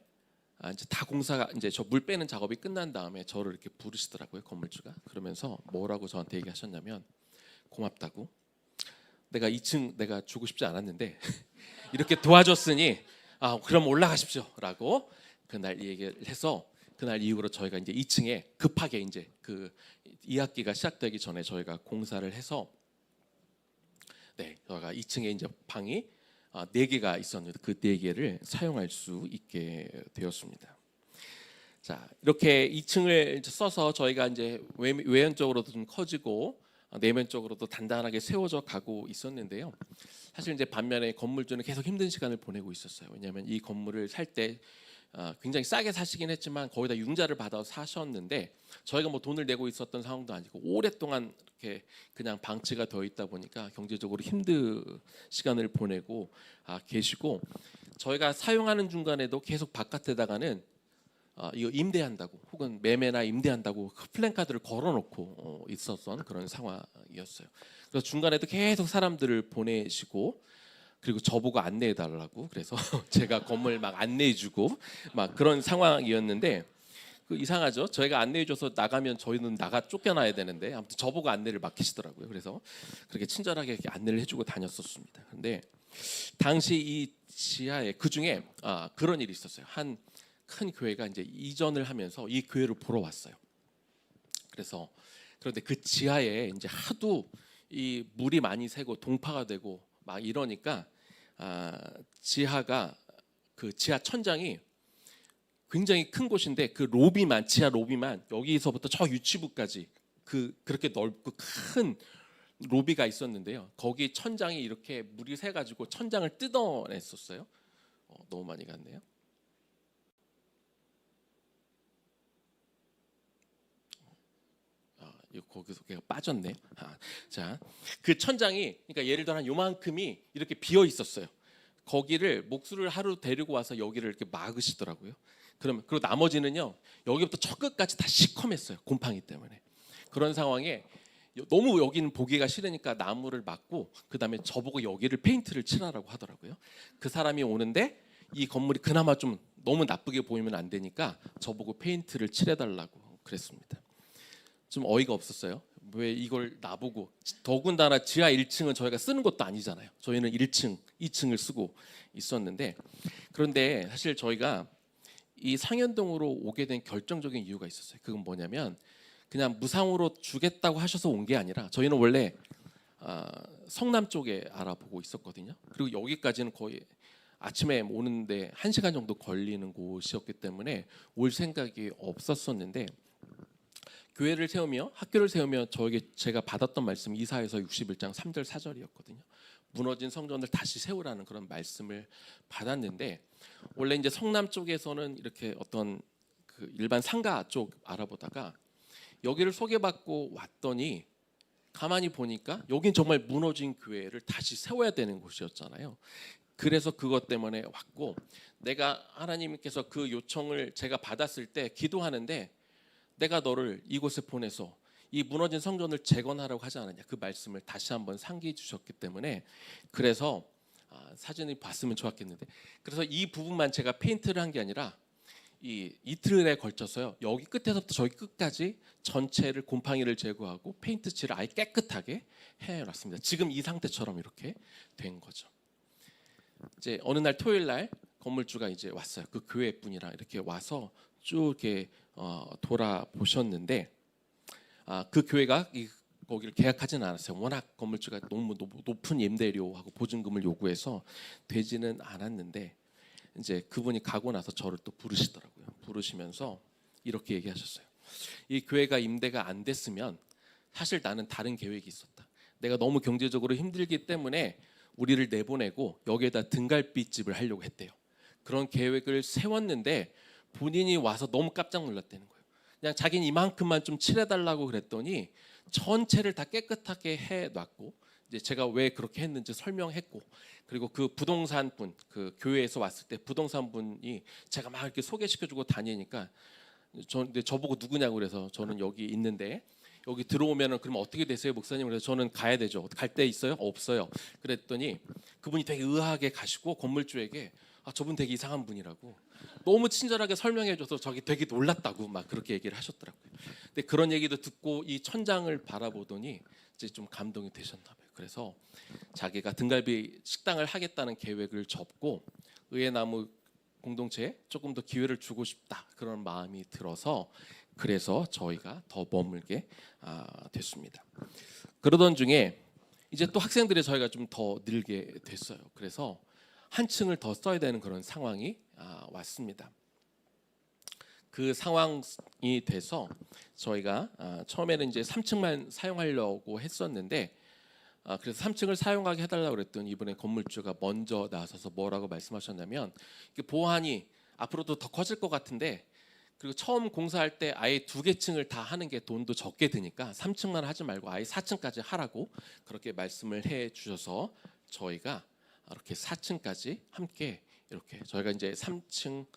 이제 다 공사가 이제 저 물 빼는 작업이 끝난 다음에 저를 이렇게 부르시더라고요, 건물주가. 그러면서 뭐라고 저한테 얘기하셨냐면 고맙다고. 내가 2층 내가 주고 싶지 않았는데 이렇게 도와줬으니 그럼 올라가십시오라고 그날 얘기를 해서 그날 이후로 저희가 이제 2층에 급하게 이제 그 2학기가 시작되기 전에 저희가 공사를 해서 저희가 2층에 이제 방이 4개가 있었는데 그 4개를 사용할 수 있게 되었습니다. 자, 이렇게 2층을 써서 저희가 이제 외연적으로도 좀 커지고 내면적으로도 단단하게 세워져 가고 있었는데요. 사실 이제 반면에 건물주는 계속 힘든 시간을 보내고 있었어요. 왜냐하면 이 건물을 살 때 굉장히 싸게 사시긴 했지만 거의 다 융자를 받아서 사셨는데 저희가 뭐 돈을 내고 있었던 상황도 아니고 오랫동안 이렇게 그냥 방치가 되어 있다 보니까 경제적으로 힘든 시간을 보내고 계시고 저희가 사용하는 중간에도 계속 바깥에다가는 이거 임대한다고 혹은 매매나 임대한다고 그 플랜카드를 걸어놓고 있었던 그런 상황이었어요. 그래서 중간에도 계속 사람들을 보내시고 그리고 저보고 안내해달라고 그래서 제가 건물 막 안내해주고 막 그런 상황이었는데 그 이상하죠. 저희가 안내해줘서 나가면 저희는 쫓겨나야 되는데 아무튼 저보고 안내를 맡기시더라고요. 그래서 그렇게 친절하게 이렇게 안내를 해주고 다녔었습니다. 그런데 당시 이 지하에 그 중에 그런 일이 있었어요. 한 큰 교회가 이제 이전을 하면서 이 교회를 보러 왔어요. 그런데 그 지하에 이제 하도 이 물이 많이 새고 동파가 되고 막 이러니까 지하가 그 지하 천장이 굉장히 큰 곳인데 그 로비만 지하 로비만 여기서부터 저 유치부까지 그렇게 넓고 큰 로비가 있었는데요. 거기 천장이 이렇게 물이 새 가지고 천장을 뜯어냈었어요. 너무 많이 갔네요. 거기서 걔가 빠졌네. 자, 그 천장이 그러니까 예를 들어 한 요만큼이 이렇게 비어 있었어요. 거기를 목수를 하루 데리고 와서 여기를 이렇게 막으시더라고요. 그리고 나머지는요 여기부터 저 끝까지 다 시커맸어요. 곰팡이 때문에. 그런 상황에 너무 여기는 보기가 싫으니까 나무를 막고 그다음에 저보고 여기를 페인트를 칠하라고 하더라고요. 그 사람이 오는데 이 건물이 그나마 좀 너무 나쁘게 보이면 안 되니까 저보고 페인트를 칠해달라고 그랬습니다. 좀 어이가 없었어요. 왜 이걸 나보고, 더군다나 지하 1층은 저희가 쓰는 것도 아니잖아요. 저희는 1층, 2층을 쓰고 있었는데, 그런데 사실 저희가 이 상현동으로 오게 된 결정적인 이유가 있었어요. 그건 뭐냐면 그냥 무상으로 주겠다고 하셔서 온 게 아니라 저희는 원래 성남 쪽에 알아보고 있었거든요. 그리고 여기까지는 거의 아침에 오는데 1시간 정도 걸리는 곳이었기 때문에 올 생각이 없었었는데, 교회를 세우며 학교를 세우며 저에게 제가 받았던 말씀이 이사야서 61장 3절 4절이었거든요. 무너진 성전을 다시 세우라는 그런 말씀을 받았는데, 원래 이제 성남 쪽에서는 이렇게 어떤 그 일반 상가 쪽 알아보다가 여기를 소개받고 왔더니 가만히 보니까 여긴 정말 무너진 교회를 다시 세워야 되는 곳이었잖아요. 그래서 그것 때문에 왔고, 내가 하나님께서 그 요청을 제가 받았을 때 기도하는데 내가 너를 이곳에 보내서 이 무너진 성전을 재건하라고 하지 않았냐, 그 말씀을 다시 한번 상기해 주셨기 때문에, 그래서 사진을 봤으면 좋았겠는데, 그래서 이 부분만 제가 페인트를 한 게 아니라 이 이틀에 걸쳐서요, 여기 끝에서부터 저기 끝까지 전체를 곰팡이를 제거하고 페인트 칠을 아예 깨끗하게 해놨습니다. 지금 이 상태처럼 이렇게 된 거죠. 이제 어느 날 토요일 날 건물주가 이제 왔어요. 그 교회 분이랑 이렇게 와서 쭉 이렇게 돌아보셨는데, 그 교회가 거기를 계약하지는 않았어요. 워낙 건물주가 너무 높은 임대료하고 보증금을 요구해서 되지는 않았는데, 이제 그분이 가고 나서 저를 또 부르시더라고요. 부르시면서 이렇게 얘기하셨어요. 이 교회가 임대가 안 됐으면 사실 나는 다른 계획이 있었다. 내가 너무 경제적으로 힘들기 때문에 우리를 내보내고 여기에다 등갈비집을 하려고 했대요. 그런 계획을 세웠는데 본인이 와서 너무 깜짝 놀랐다는 거예요. 그냥 자기는 이만큼만 좀 칠해달라고 그랬더니 전체를 다 깨끗하게 해놨고, 이제 제가 왜 그렇게 했는지 설명했고, 그리고 그 부동산 분, 그 교회에서 왔을 때 부동산 분이 제가 막 이렇게 소개시켜주고 다니니까 저보고 누구냐고 그래서 저는 여기 있는데 여기 들어오면은 그러면 어떻게 되세요, 목사님? 그래서 저는 가야 되죠. 갈 데 있어요? 없어요. 그랬더니 그분이 되게 의아하게 가시고 건물주에게 저분 되게 이상한 분이라고 너무 친절하게 설명해줘서 저기 되게 놀랐다고 막 그렇게 얘기를 하셨더라고요. 근데 그런 얘기도 듣고 이 천장을 바라보더니 이제 좀 감동이 되셨나 봐요. 그래서 자기가 등갈비 식당을 하겠다는 계획을 접고 의회나무 공동체에 조금 더 기회를 주고 싶다, 그런 마음이 들어서 그래서 저희가 더 머물게 됐습니다. 그러던 중에 이제 또 학생들이 저희가 좀 더 늘게 됐어요. 그래서 한 층을 더 써야 되는 그런 상황이 왔습니다. 그 상황이 돼서 저희가 처음에는 이제 3층만 사용하려고 했었는데, 그래서 3층을 사용하게 해달라고 그랬더니 이번에 건물주가 먼저 나서서 뭐라고 말씀하셨냐면, 보안이 앞으로도 더 커질 것 같은데, 그리고 처음 공사할 때 아예 2개 층을 다 하는 게 돈도 적게 드니까 3층만 하지 말고 아예 4층까지 하라고 그렇게 말씀을 해 주셔서 저희가 이렇게 4층까지 함께, 이렇게 저희가 이제 3층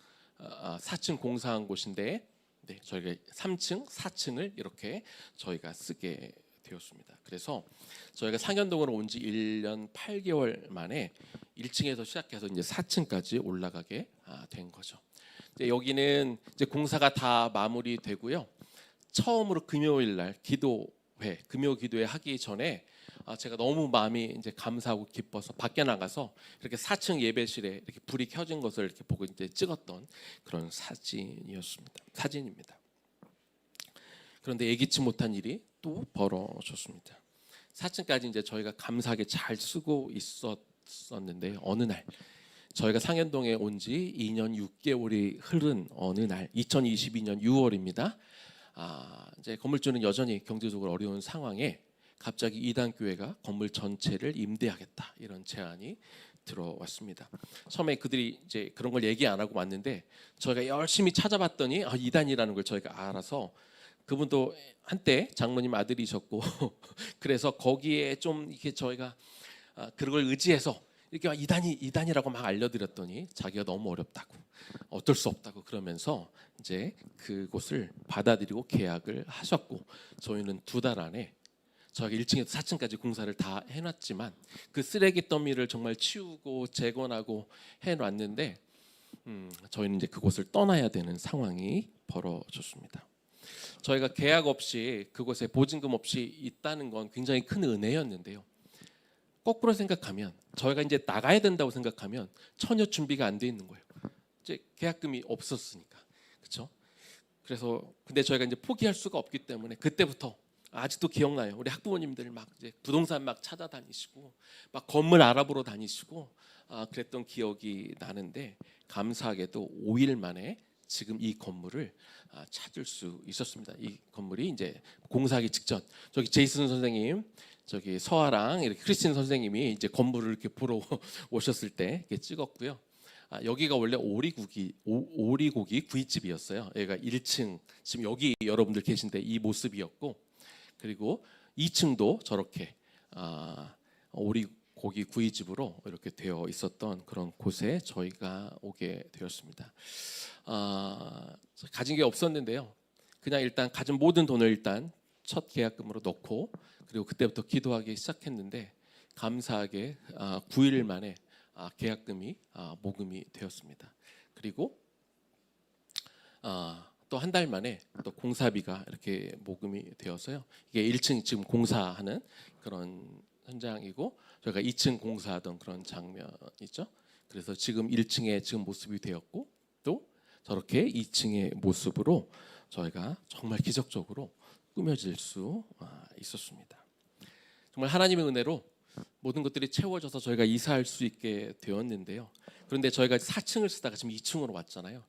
4층 공사한 곳인데, 네, 저희가 3층 4층을 이렇게 저희가 쓰게 되었습니다. 그래서 저희가 상현동으로 온 지 1년 8개월 만에 1층에서 시작해서 이제 4층까지 올라가게 된 거죠. 이제 여기는 이제 공사가 다 마무리되고요. 처음으로 금요일 날 기도회, 금요 기도회 하기 전에 제가 너무 마음이 이제 감사하고 기뻐서 밖에 나가서 이렇게 4층 예배실에 이렇게 불이 켜진 것을 이렇게 보고 이제 찍었던 그런 사진입니다. 그런데 예기치 못한 일이 또 벌어졌습니다. 4층까지 이제 저희가 감사하게 잘 쓰고 있었는데, 어느 날 저희가 상현동에 온 지 2년 6개월이 흐른 어느 날 2022년 6월입니다. 이제 건물주는 여전히 경제적으로 어려운 상황에 갑자기 이단교회가 건물 전체를 임대하겠다, 이런 제안이 들어왔습니다. 처음에 그들이 이제 그런 걸 얘기 안 하고 왔는데 저희가 열심히 찾아봤더니 이단이라는 걸 저희가 알아서, 그분도 한때 장로님 아들이셨고 그래서 거기에 좀 이렇게 저희가 그걸 의지해서 이렇게 이단이라고 막 알려드렸더니 자기가 너무 어렵다고, 어쩔 수 없다고 그러면서 이제 그곳을 받아들이고 계약을 하셨고, 저희는 2달 안에 저희가 1층에서 4층까지 공사를 다 해놨지만 그 쓰레기 더미를 정말 치우고 재건하고 해놨는데 저희는 이제 그곳을 떠나야 되는 상황이 벌어졌습니다. 저희가 계약 없이 그곳에 보증금 없이 있다는 건 굉장히 큰 은혜였는데요. 거꾸로 생각하면 저희가 이제 나가야 된다고 생각하면 전혀 준비가 안 돼 있는 거예요. 이제 계약금이 없었으니까. 그렇죠? 그래서 근데 저희가 이제 포기할 수가 없기 때문에 그때부터 아직도 기억나요. 우리 학부모님들 막 이제 부동산 막 찾아다니시고 막 건물 알아보러 다니시고 그랬던 기억이 나는데 감사하게도 5일 만에 지금 이 건물을 찾을 수 있었습니다. 이 건물이 이제 공사하기 직전 저기 제이슨 선생님, 저기 서아랑 이렇게 크리스틴 선생님이 이제 건물을 이렇게 보러 오셨을 때 이렇게 찍었고요. 여기가 원래 오리고기 구이집이었어요. 여기가 1층 지금 여기 여러분들 계신데 이 모습이었고 그리고 2층도 저렇게 오리고기 구이집으로 이렇게 되어 있었던 그런 곳에 저희가 오게 되었습니다. 가진 게 없었는데요. 그냥 일단 가진 모든 돈을 일단 첫 계약금으로 넣고 그리고 그때부터 기도하기 시작했는데 감사하게 9일 만에 계약금이 모금이 되었습니다. 그리고 또 한 달 만에 또 공사비가 이렇게 모금이 되어서요. 이게 1층 지금 공사하는 그런 현장이고 저희가 2층 공사하던 그런 장면이죠. 그래서 지금 1층에 지금 모습이 되었고 또 저렇게 2층의 모습으로 저희가 정말 기적적으로 꾸며질 수 있었습니다. 정말 하나님의 은혜로 모든 것들이 채워져서 저희가 이사할 수 있게 되었는데요. 그런데 저희가 4층을 쓰다가 지금 2층으로 왔잖아요.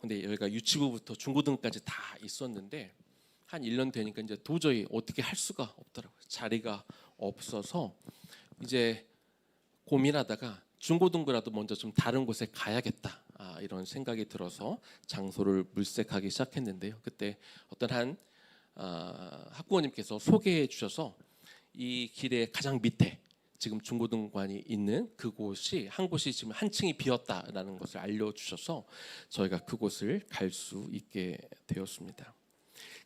근데 여기가 유치부부터 중고등까지 다 있었는데 한 1년 되니까 이제 도저히 어떻게 할 수가 없더라고요. 자리가 없어서 이제 고민하다가 중고등부라도 먼저 좀 다른 곳에 가야겠다 이런 생각이 들어서 장소를 물색하기 시작했는데요. 그때 어떤 한 학부모님께서 소개해 주셔서 이 길의 가장 밑에 지금 중고등관이 있는 그곳이 한 곳이 지금 한 층이 비었다라는 것을 알려주셔서 저희가 그곳을 갈 수 있게 되었습니다.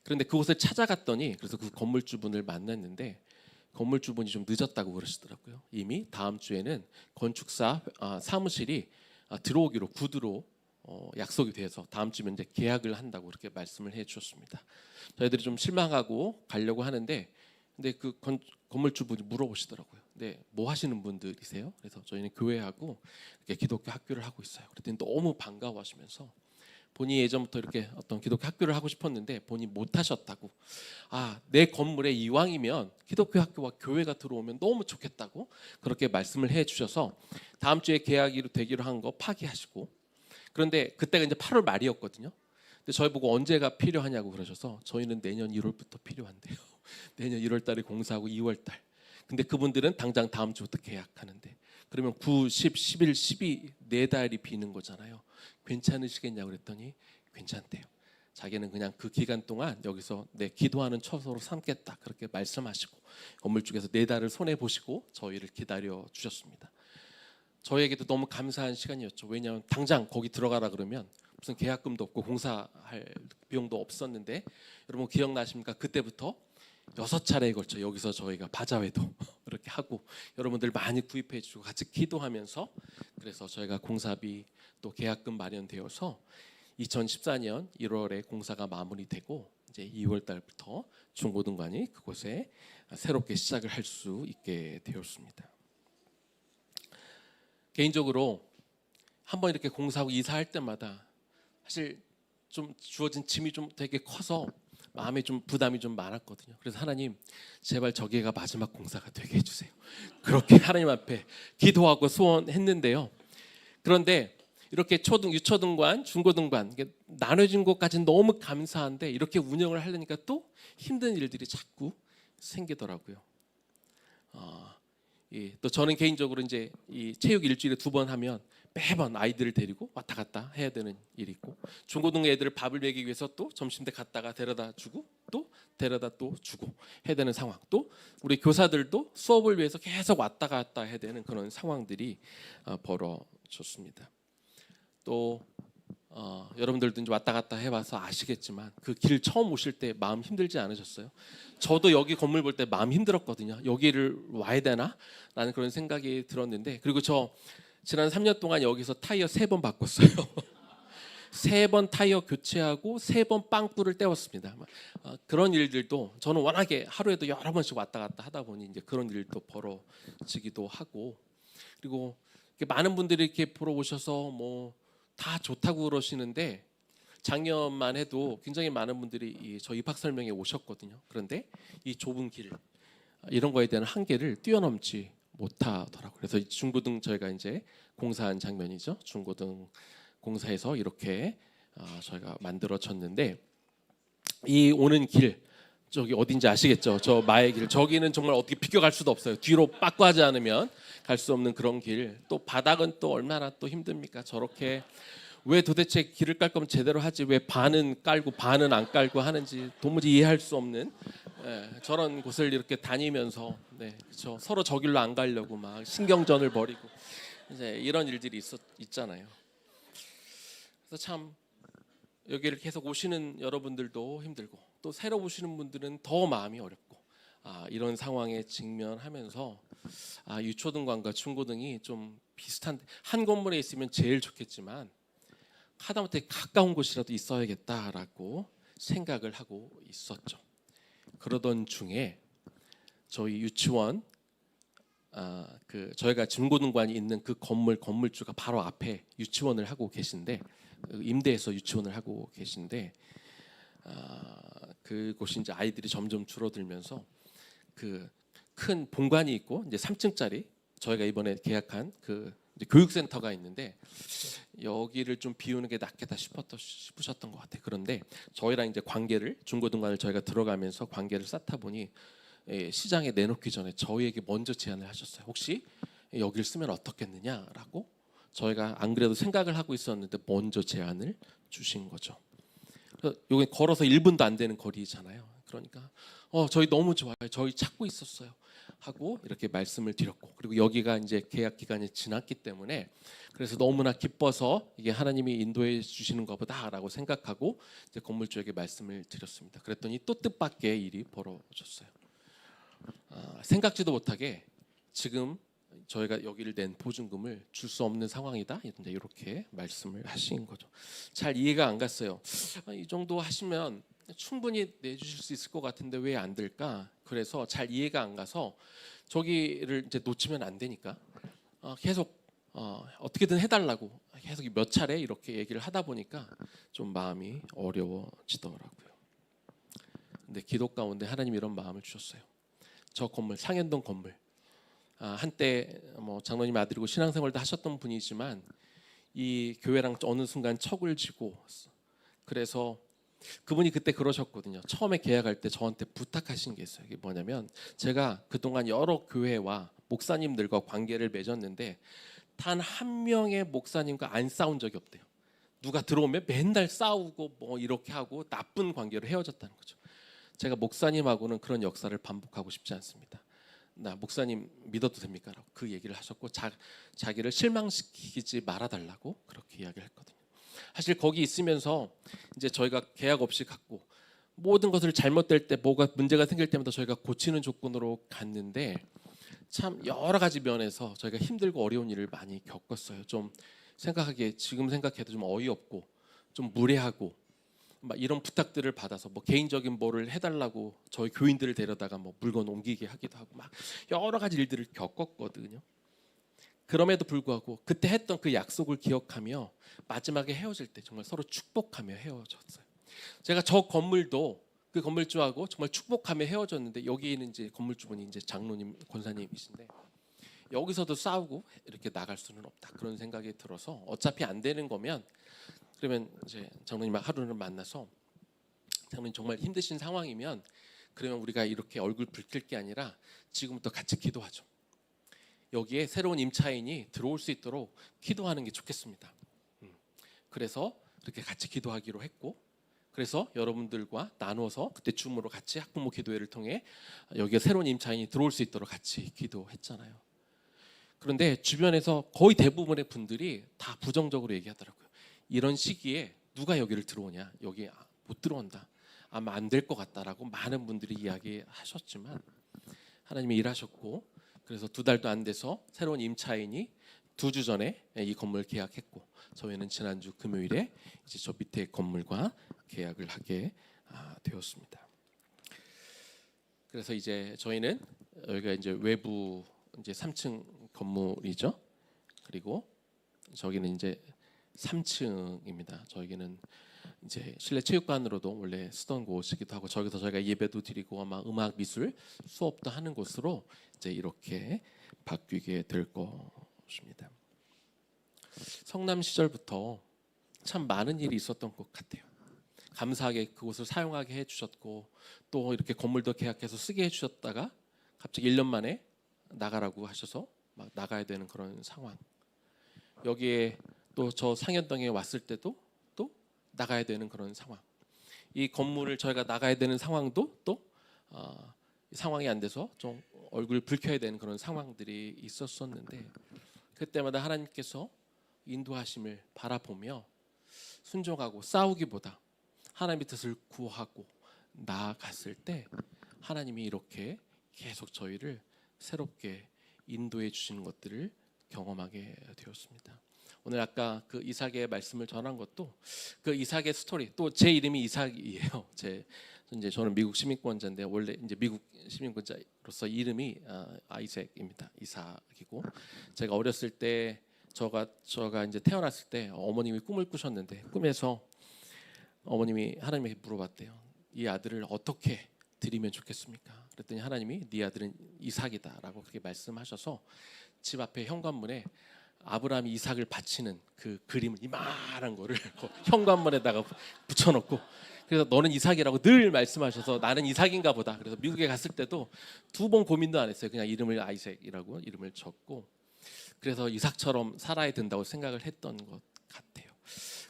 그런데 그곳을 찾아갔더니 그래서 그 건물주분을 만났는데 건물주분이 좀 늦었다고 그러시더라고요. 이미 다음 주에는 건축사 사무실이 들어오기로 구두로 약속이 돼서 다음 주면 이제 계약을 한다고 그렇게 말씀을 해주셨습니다. 저희들이 좀 실망하고 가려고 하는데 근데 그 건물주분이 물어보시더라고요. 네, 뭐 하시는 분들이세요? 그래서 저희는 교회하고 이렇게 기독교 학교를 하고 있어요. 그랬더니 너무 반가워하시면서 본인이 예전부터 이렇게 어떤 기독교 학교를 하고 싶었는데 본인이 못 하셨다고. 내 건물에 이왕이면 기독교 학교와 교회가 들어오면 너무 좋겠다고 그렇게 말씀을 해주셔서 다음 주에 계약이 되기로 한 거 파기하시고 그런데 그때가 이제 8월 말이었거든요. 근데 저희 보고 언제가 필요하냐고 그러셔서 저희는 내년 1월부터 필요한데요. 내년 1월 달에 공사하고 2월 달. 근데 그분들은 당장 다음 주부터 계약하는데 그러면 9, 10, 11, 12 네 달이 비는 거잖아요. 괜찮으시겠냐고 그랬더니 괜찮대요. 자기는 그냥 그 기간 동안 여기서 내 기도하는 처소로 삼겠다 그렇게 말씀하시고 건물 쪽에서 네 달을 손해 보시고 저희를 기다려 주셨습니다. 저희에게도 너무 감사한 시간이었죠. 왜냐하면 당장 거기 들어가라 그러면 무슨 계약금도 없고 공사할 비용도 없었는데 여러분 기억나십니까? 그때부터 6차례에 걸쳐 여기서 저희가 바자회도 이렇게 하고 여러분들 많이 구입해 주고 같이 기도하면서 그래서 저희가 공사비 또 계약금 마련되어서 2014년 1월에 공사가 마무리되고 이제 2월 달부터 중고등관이 그곳에 새롭게 시작을 할 수 있게 되었습니다. 개인적으로 한번 이렇게 공사하고 이사할 때마다 사실 좀 주어진 짐이 좀 되게 커서 마음에 좀 부담이 좀 많았거든요. 그래서 하나님 제발 저기가 마지막 공사가 되게 해주세요. 그렇게 하나님 앞에 기도하고 소원했는데요. 그런데 이렇게 유초등관, 중고등관 나눠진 것까지는 너무 감사한데 이렇게 운영을 하려니까 또 힘든 일들이 자꾸 생기더라고요. 또 저는 개인적으로 이제 이 체육 일주일에 2번 하면 매번 아이들을 데리고 왔다 갔다 해야 되는 일이 있고 중고등 애들을 밥을 먹이기 위해서 또 점심때 갔다가 데려다 주고 또 데려다 또 주고 해야 되는 상황 또 우리 교사들도 수업을 위해서 계속 왔다 갔다 해야 되는 그런 상황들이 벌어졌습니다. 또 여러분들도 이제 왔다 갔다 해봐서 아시겠지만 그 길 처음 오실 때 마음 힘들지 않으셨어요? 저도 여기 건물 볼 때 마음 힘들었거든요. 여기를 와야 되나? 라는 그런 생각이 들었는데 그리고 저 지난 3년 동안 여기서 타이어 3번 바꿨어요. 3번 타이어 교체하고 3번 빵꾸를 때웠습니다. 그런 일들도 저는 워낙에 하루에도 여러 번씩 왔다 갔다 하다 보니 이제 그런 일도 벌어지기도 하고, 그리고 많은 분들이 이렇게 보러 오셔서 뭐 다 좋다고 그러시는데 작년만 해도 굉장히 많은 분들이 저 입학 설명회 오셨거든요. 그런데 이 좁은 길 이런 거에 대한 한계를 뛰어넘지 못하더라고요. 그래서 중고등 저희가 이제 공사한 장면이죠. 중고등 공사에서 이렇게 저희가 만들어졌는데, 이 오는 길 저기 어딘지 아시겠죠? 저 마의 길, 저기는 정말 어떻게 비껴갈 수도 없어요. 뒤로 빠꾸하지 않으면 갈 수 없는 그런 길. 또 바닥은 또 얼마나 또 힘듭니까? 저렇게 왜 도대체 길을 깔 거면 제대로 하지, 왜 반은 깔고 반은 안 깔고 하는지 도무지 이해할 수 없는 저런 곳을 이렇게 다니면서 그렇죠. 서로 저 길로 안 가려고 막 신경전을 벌이고 이제 이런 일들이 있잖아요. 그래서 참 여기를 계속 오시는 여러분들도 힘들고, 또 새로 오시는 분들은 더 마음이 어렵고, 이런 상황에 직면하면서 유초등관과 중고등이 좀 비슷한, 한 건물에 있으면 제일 좋겠지만 하다못해 가까운 곳이라도 있어야겠다라고 생각을 하고 있었죠. 그러던 중에 저희 유치원 저희가 중고등관이 있는 그 건물주가 바로 앞에 유치원을 하고 계신데, 임대해서 유치원을 하고 계신데, 그곳이 이제 아이들이 점점 줄어들면서 그 큰 본관이 있고 이제 3층짜리 저희가 이번에 계약한 그 이제 교육센터가 있는데, 여기를 좀 비우는 게 낫겠다 싶으셨던 것 같아요. 그런데 저희랑 이제 관계를, 중고등관을 저희가 들어가면서 관계를 쌓다 보니 시장에 내놓기 전에 저희에게 먼저 제안을 하셨어요. 혹시 여기를 쓰면 어떻겠느냐라고. 저희가 안 그래도 생각을 하고 있었는데 먼저 제안을 주신 거죠. 여기 걸어서 1분도 안 되는 거리잖아요. 그러니까 저희 너무 좋아요. 저희 찾고 있었어요. 하고 이렇게 말씀을 드렸고, 그리고 여기가 이제 계약 기간이 지났기 때문에 그래서 너무나 기뻐서 이게 하나님이 인도해 주시는 것보다라고 생각하고 이제 건물주에게 말씀을 드렸습니다. 그랬더니 또 뜻밖의 일이 벌어졌어요. 생각지도 못하게 지금 저희가 여기를 낸 보증금을 줄 수 없는 상황이다, 이렇게 말씀을 하신 거죠. 잘 이해가 안 갔어요. 이 정도 하시면 충분히 내주실 수 있을 것 같은데 왜 안 될까? 그래서 잘 이해가 안 가서 저기를 이제 놓치면 안 되니까 계속 어떻게든 해달라고 계속 몇 차례 이렇게 얘기를 하다 보니까 좀 마음이 어려워지더라고요. 근데 기도 가운데 하나님 이런 마음을 주셨어요. 저 건물, 상현동 건물, 한때 뭐 장로님 아들이고 신앙생활도 하셨던 분이지만 이 교회랑 어느 순간 척을 지고, 그래서 그분이 그때 그러셨거든요. 처음에 계약할 때 저한테 부탁하신 게 있어요. 이게 뭐냐면, 제가 그동안 여러 교회와 목사님들과 관계를 맺었는데 단 한 명의 목사님과 안 싸운 적이 없대요. 누가 들어오면 맨날 싸우고 뭐 이렇게 하고 나쁜 관계로 헤어졌다는 거죠. 제가 목사님하고는 그런 역사를 반복하고 싶지 않습니다. 나 목사님 믿어도 됩니까? 라고 그 얘기를 하셨고, 자기를 실망시키지 말아달라고 그렇게 이야기를 했거든요. 사실 거기 있으면서 이제 저희가 계약 없이 갔고, 모든 것을 잘못될 때, 뭐가 문제가 생길 때마다 저희가 고치는 조건으로 갔는데 참 여러 가지 면에서 저희가 힘들고 어려운 일을 많이 겪었어요. 좀 생각하기에, 지금 생각해도 좀 어이없고 좀 무례하고 막 이런 부탁들을 받아서 뭐 개인적인 뭐를 해달라고 저희 교인들을 데려다가 뭐 물건 옮기게 하기도 하고 막 여러 가지 일들을 겪었거든요. 그럼에도 불구하고 그때 했던 그 약속을 기억하며 마지막에 헤어질 때 정말 서로 축복하며 헤어졌어요. 제가 저 건물도 그 건물주하고 정말 축복하며 헤어졌는데, 여기 있는 이제 건물주분이 이제 장로님, 권사님이신데, 여기서도 싸우고 이렇게 나갈 수는 없다, 그런 생각이 들어서 어차피 안 되는 거면, 그러면 이제 장로님 하루를 만나서, 장로님 정말 힘드신 상황이면 그러면 우리가 이렇게 얼굴 붉힐 게 아니라 지금부터 같이 기도하죠. 여기에 새로운 임차인이 들어올 수 있도록 기도하는 게 좋겠습니다. 그래서 이렇게 같이 기도하기로 했고, 그래서 여러분들과 나눠서 그때 줌으로 같이 학부모 기도회를 통해 여기에 새로운 임차인이 들어올 수 있도록 같이 기도했잖아요. 그런데 주변에서 거의 대부분의 분들이 다 부정적으로 얘기하더라고요. 이런 시기에 누가 여기를 들어오냐, 여기 못 들어온다, 아마 안 될 것 같다라고 많은 분들이 이야기하셨지만, 하나님이 일하셨고, 그래서 2달도 안 돼서 새로운 임차인이 두 주 전에 이 건물 계약했고 저희는 지난주 금요일에 이제 저 밑에 건물과 계약을 하게 되었습니다. 그래서 이제 저희는 여기가 이제 외부 이제 3층 건물이죠. 그리고 저기는 이제 3층입니다. 저기는 이제 실내 체육관으로도 원래 쓰던 곳이기도 하고 저기서 저희가 예배도 드리고 아마 음악 미술 수업도 하는 곳으로 이제 이렇게 바뀌게 될 것입니다. 성남 시절부터 참 많은 일이 있었던 것 같아요. 감사하게 그곳을 사용하게 해주셨고 또 이렇게 건물도 계약해서 쓰게 해주셨다가 갑자기 1년 만에 나가라고 하셔서 막 나가야 되는 그런 상황. 여기에 또 저 상현동에 왔을 때도 또 나가야 되는 그런 상황. 이 건물을 저희가 나가야 되는 상황도 또 상황이 안 돼서 좀 얼굴 붉혀야 되는 그런 상황들이 있었었는데 그때마다 하나님께서 인도하심을 바라보며 순종하고 싸우기보다 하나님의 뜻을 구하고 나아갔을 때 하나님이 이렇게 계속 저희를 새롭게 인도해 주시는 것들을 경험하게 되었습니다. 오늘 아까 그 이삭의 말씀을 전한 것도 그 이삭의 스토리, 또 제 이름이 이삭이에요. 이제 저는 미국 시민권자인데 원래 이제 미국 시민권자로서 이름이 아이색입니다. 이삭이고 제가 어렸을 때 저가 이제 태어났을 때 어머님이 꿈을 꾸셨는데 꿈에서 어머님이 하나님에게 물어봤대요. 이 아들을 어떻게 드리면 좋겠습니까? 그랬더니 하나님이 네 아들은 이삭이다라고 그렇게 말씀하셔서 집 앞에 현관문에 아브라함이 이삭을 바치는 그 그림을 이만한 거를 현관문에다가 붙여놓고 그래서 너는 이삭이라고 늘 말씀하셔서 나는 이삭인가 보다. 그래서 미국에 갔을 때도 2번 고민도 안 했어요. 그냥 이름을 아이색이라고 이름을 적고 그래서 이삭처럼 살아야 된다고 생각을 했던 것 같아요.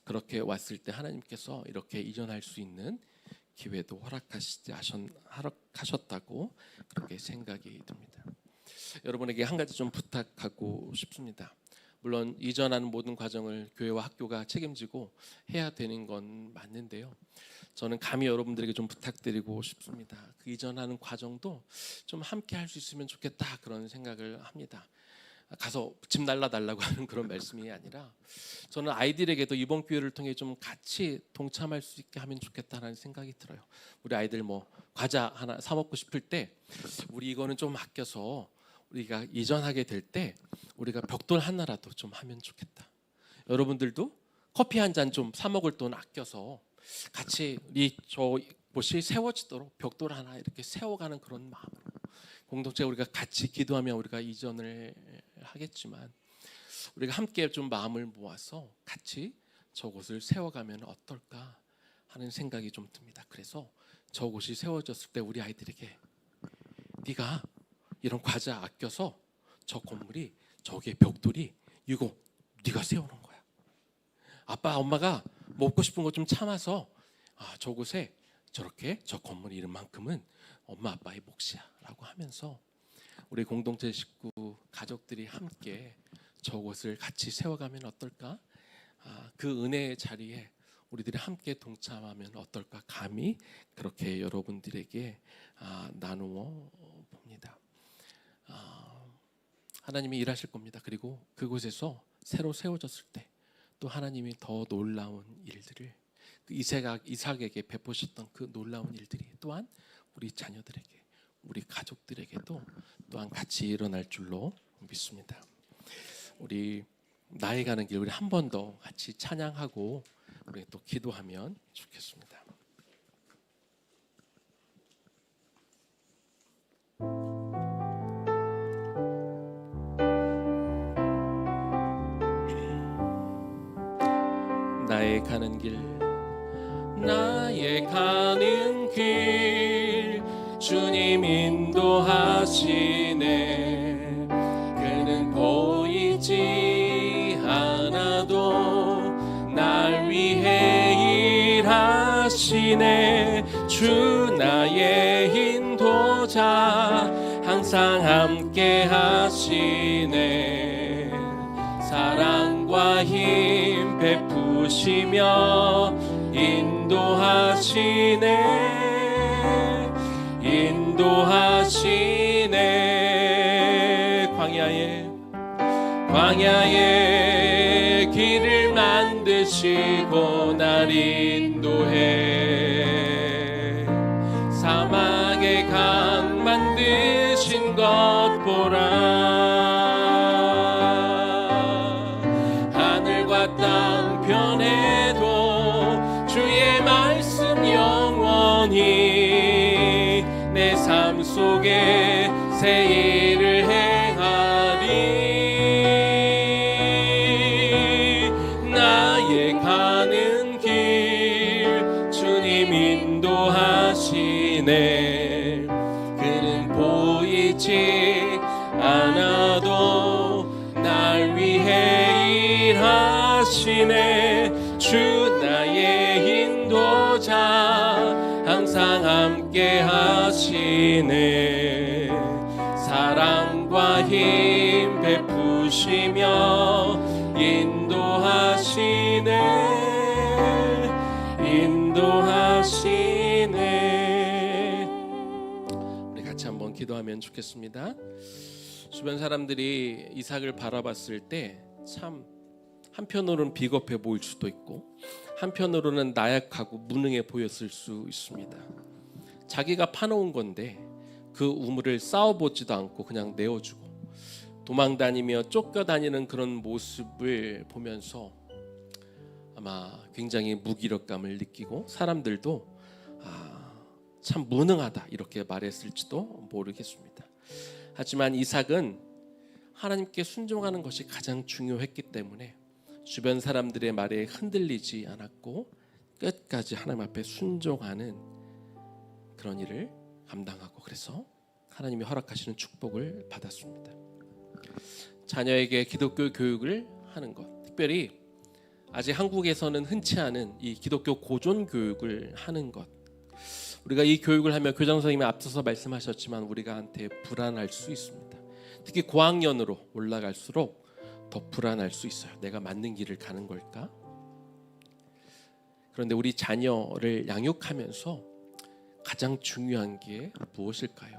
그렇게 왔을 때 하나님께서 이렇게 이전할 수 있는 기회도 허락하셨다고 그렇게 생각이 듭니다. 여러분에게 한 가지 좀 부탁하고 싶습니다. 물론 이전하는 모든 과정을 교회와 학교가 책임지고 해야 되는 건 맞는데요. 저는 감히 여러분들에게 좀 부탁드리고 싶습니다. 그 이전하는 과정도 좀 함께 할 수 있으면 좋겠다 그런 생각을 합니다. 가서 집 날라달라고 하는 그런 말씀이 아니라 저는 아이들에게도 이번 기회를 통해 좀 같이 동참할 수 있게 하면 좋겠다라는 생각이 들어요. 우리 아이들 뭐 과자 하나 사 먹고 싶을 때 우리 이거는 좀 아껴서 우리가 이전하게 될 때 우리가 벽돌 하나라도 좀 하면 좋겠다. 여러분들도 커피 한 잔 좀 사 먹을 돈 아껴서 같이 저 곳이 세워지도록 벽돌 하나 이렇게 세워가는 그런 마음으로 공동체 우리가 같이 기도하며 우리가 이전을 하겠지만 우리가 함께 좀 마음을 모아서 같이 저곳을 세워가면 어떨까 하는 생각이 좀 듭니다. 그래서 저곳이 세워졌을 때 우리 아이들에게 네가 이런 과자 아껴서 저 건물이 저기에 벽돌이 이거 네가 세우는 거야. 아빠 엄마가 먹고 싶은 거 좀 참아서 저곳에 저렇게 저 건물 이름만큼은 엄마 아빠의 몫이야 라고 하면서 우리 공동체 식구 가족들이 함께 저곳을 같이 세워가면 어떨까? 그 은혜의 자리에 우리들이 함께 동참하면 어떨까? 감히 그렇게 여러분들에게 나누어 봅니다. 하나님이 일하실 겁니다. 그리고 그곳에서 새로 세워졌을 때 또 하나님이 더 놀라운 일들을 그 이삭에게 베푸셨던 그 놀라운 일들이 또한 우리 자녀들에게 우리 가족들에게도 또한 같이 일어날 줄로 믿습니다. 우리 나의 가는 길 우리 한 번 더 같이 찬양하고 우리 또 기도하면 좋겠습니다. 나의 가는 길 나의 가는 길 주님 인도하시네 그는 보이지 않아도 날 위해 일하시네 주 나의 인도자 항상 함께 하시네 사랑과 힘 베푸시며 인도하시네 광야에 길을 만드시고 날 인도해 사막에 강 만드신 것 보라. 하늘과 땅 변해도 주의 말씀 영원히 내 삶 속에 새 일을 행하리. 나의 가는 길 주님 인도하시네. 그는 보이지 않아도 날 위해 일하시네. 주 나의 인도자 항상 함께 하시네. 사랑과 힘 베푸시며 인도하시네. 인도하시네. 우리 같이 한번 기도하면 좋겠습니다. 주변 사람들이 이삭을 바라봤을 때 참 한편으로는 비겁해 보일 수도 있고 한편으로는 나약하고 무능해 보였을 수 있습니다. 자기가 파놓은 건데 그 우물을 쌓아보지도 않고 그냥 내어주고 도망다니며 쫓겨다니는 그런 모습을 보면서 아마 굉장히 무기력감을 느끼고 사람들도 참 무능하다 이렇게 말했을지도 모르겠습니다. 하지만 이삭은 하나님께 순종하는 것이 가장 중요했기 때문에 주변 사람들의 말에 흔들리지 않았고 끝까지 하나님 앞에 순종하는 그런 일을 감당하고 그래서 하나님이 허락하시는 축복을 받았습니다. 자녀에게 기독교 교육을 하는 것, 특별히 아직 한국에서는 흔치 않은 이 기독교 고전 교육을 하는 것, 우리가 이 교육을 하면 교장 선생님이 앞서서 말씀하셨지만 우리가한테 불안할 수 있습니다. 특히 고학년으로 올라갈수록 더 불안할 수 있어요. 내가 맞는 길을 가는 걸까? 그런데 우리 자녀를 양육하면서 가장 중요한 게 무엇일까요?